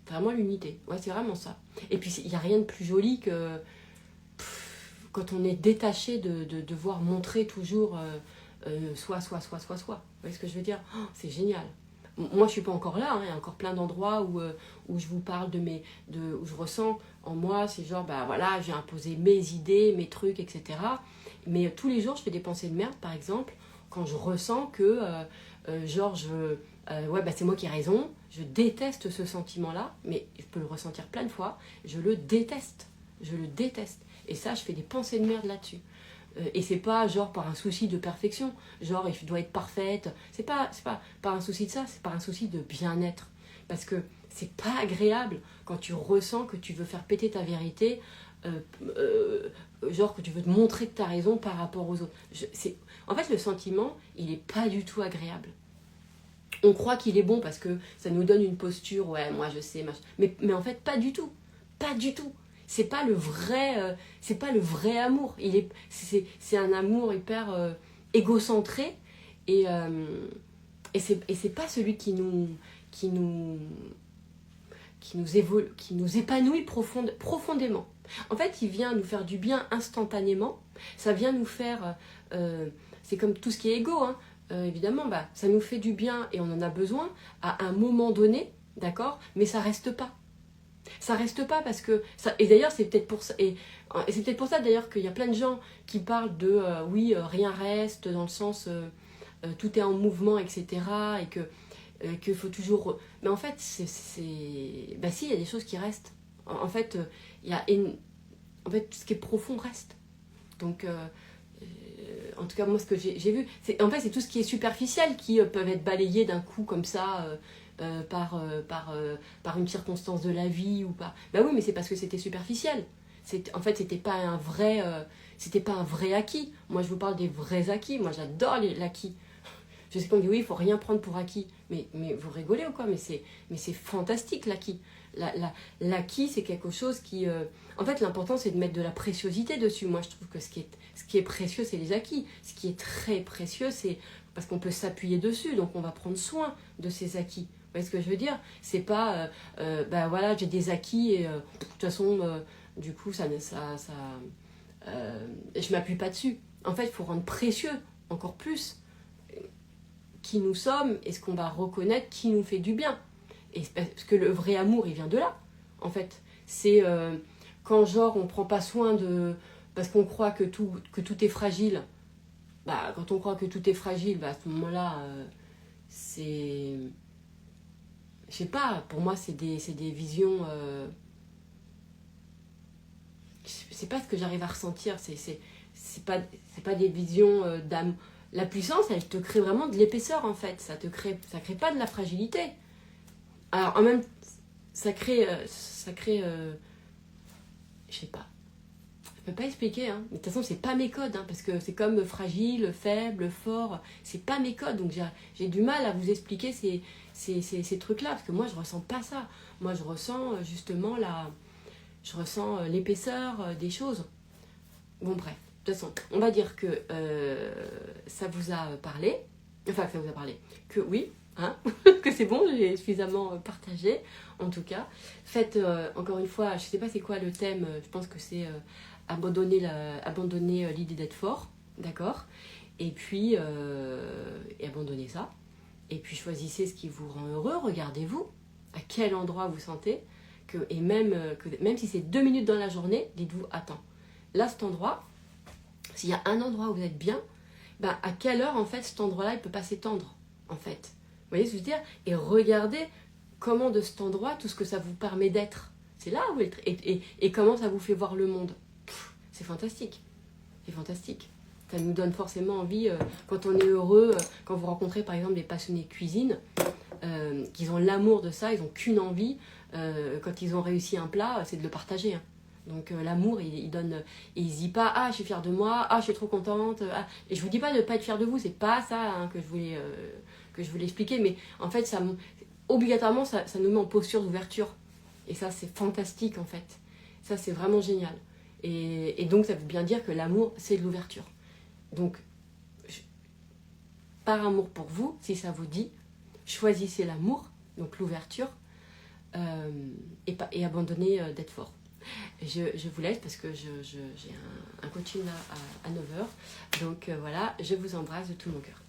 vraiment l'unité. Ouais, c'est vraiment ça. Et puis, il n'y a rien de plus joli que quand on est détaché de devoir montrer toujours soi. Vous voyez ce que je veux dire? C'est génial. Moi, je ne suis pas encore là. Hein. Il y a encore plein d'endroits où je vous parle où je ressens en moi. C'est genre, bah voilà, j'ai imposé mes idées, mes trucs, etc. Mais tous les jours, je fais des pensées de merde, par exemple, quand je ressens que, ouais, bah c'est moi qui ai raison. Je déteste ce sentiment-là, mais je peux le ressentir plein de fois. Je le déteste. Et ça, je fais des pensées de merde là-dessus. Et c'est pas genre par un souci de perfection, genre je dois être parfaite. C'est pas par un souci de ça, c'est par un souci de bien-être. Parce que c'est pas agréable quand tu ressens que tu veux faire péter ta vérité, genre que tu veux te montrer que tu as raison par rapport aux autres. En fait, le sentiment, il est pas du tout agréable. On croit qu'il est bon parce que ça nous donne une posture, ouais, moi je sais, machin. Mais en fait, pas du tout. Pas du tout. C'est pas le vrai amour. C'est un amour hyper égocentré et c'est pas celui qui nous épanouit profondément. En fait, il vient nous faire du bien instantanément. Ça vient nous faire, c'est comme tout ce qui est égo, hein. Évidemment, bah, ça nous fait du bien et on en a besoin à un moment donné, d'accord, mais ça reste pas. Ça reste pas parce que et d'ailleurs c'est peut-être pour ça et c'est peut-être pour ça d'ailleurs qu'il y a plein de gens qui parlent de oui rien reste dans le sens tout est en mouvement, etc., et qu'il faut toujours, mais en fait bah si, il y a des choses qui restent en fait. Il y a en fait tout ce qui est profond reste. Donc en tout cas moi ce que j'ai vu en fait c'est tout ce qui est superficiel qui peuvent être balayés d'un coup comme ça par une circonstance de la vie ou pas. Bah oui, mais c'est parce que c'était superficiel. En fait, c'était pas un vrai acquis. Moi, je vous parle des vrais acquis. Moi, j'adore l'acquis. Je sais qu'on dit oui, il faut rien prendre pour acquis. Mais vous rigolez ou quoi? Mais c'est fantastique l'acquis. L'acquis, c'est quelque chose qui... En fait, l'important, c'est de mettre de la préciosité dessus. Moi, je trouve que ce qui est précieux, c'est les acquis. Ce qui est très précieux, c'est parce qu'on peut s'appuyer dessus. Donc, on va prendre soin de ces acquis. Vous voyez ce que je veux dire? C'est pas, bah voilà, j'ai des acquis et de toute façon, du coup, je m'appuie pas dessus. En fait, il faut rendre précieux encore plus qui nous sommes et ce qu'on va reconnaître qui nous fait du bien. Et parce que le vrai amour, il vient de là, en fait. C'est quand, genre, on prend pas soin de... Parce qu'on croit que tout est fragile. Bah, quand on croit que tout est fragile, bah, à ce moment-là, c'est... Je sais pas, pour moi, c'est des visions... Je sais pas ce que j'arrive à ressentir. C'est pas des visions d'âme. La puissance, elle te crée vraiment de l'épaisseur, en fait. Ça crée pas de la fragilité. Alors, en même temps, ça crée je sais pas. Je peux pas expliquer, hein. Mais de toute façon, c'est pas mes codes, hein, parce que c'est comme fragile, faible, fort. C'est pas mes codes, donc j'ai du mal à vous expliquer ces trucs-là, parce que moi, je ressens pas ça. Moi, je ressens justement l'épaisseur des choses. Bon, bref. De toute façon, on va dire que ça vous a parlé. Enfin, que ça vous a parlé. Que oui, hein, que c'est bon, j'ai suffisamment partagé, en tout cas. Faites, encore une fois, je sais pas c'est quoi le thème, je pense que c'est abandonner l'idée d'être fort, d'accord? Et puis, et abandonnez ça. Et puis choisissez ce qui vous rend heureux, regardez-vous, à quel endroit vous sentez, et même si c'est 2 minutes dans la journée, dites-vous, attends, là cet endroit, s'il y a un endroit où vous êtes bien, ben, à quelle heure en fait cet endroit-là il peut pas s'étendre en fait. Vous voyez ce que je veux dire? Et regardez comment de cet endroit, tout ce que ça vous permet d'être. C'est là où et comment ça vous fait voir le monde. C'est fantastique. C'est fantastique. Ça nous donne forcément envie, quand on est heureux, quand vous rencontrez par exemple des passionnés de cuisine, qu'ils ont l'amour de ça, ils n'ont qu'une envie, quand ils ont réussi un plat, c'est de le partager. Hein. Donc l'amour, il donne, il se dit pas ah je suis fière de moi, ah je suis trop contente, ah. Et je vous dis pas de ne pas être fière de vous, c'est pas ça hein, que je voulais expliquer, mais en fait ça, obligatoirement ça nous met en posture d'ouverture. Et ça c'est fantastique en fait, ça c'est vraiment génial. Et donc ça veut bien dire que l'amour c'est de l'ouverture. Donc par amour pour vous, si ça vous dit, choisissez l'amour, donc l'ouverture, et abandonnez d'être fort. Je vous laisse parce que j'ai un coaching à 9h. Donc voilà, je vous embrasse de tout mon cœur.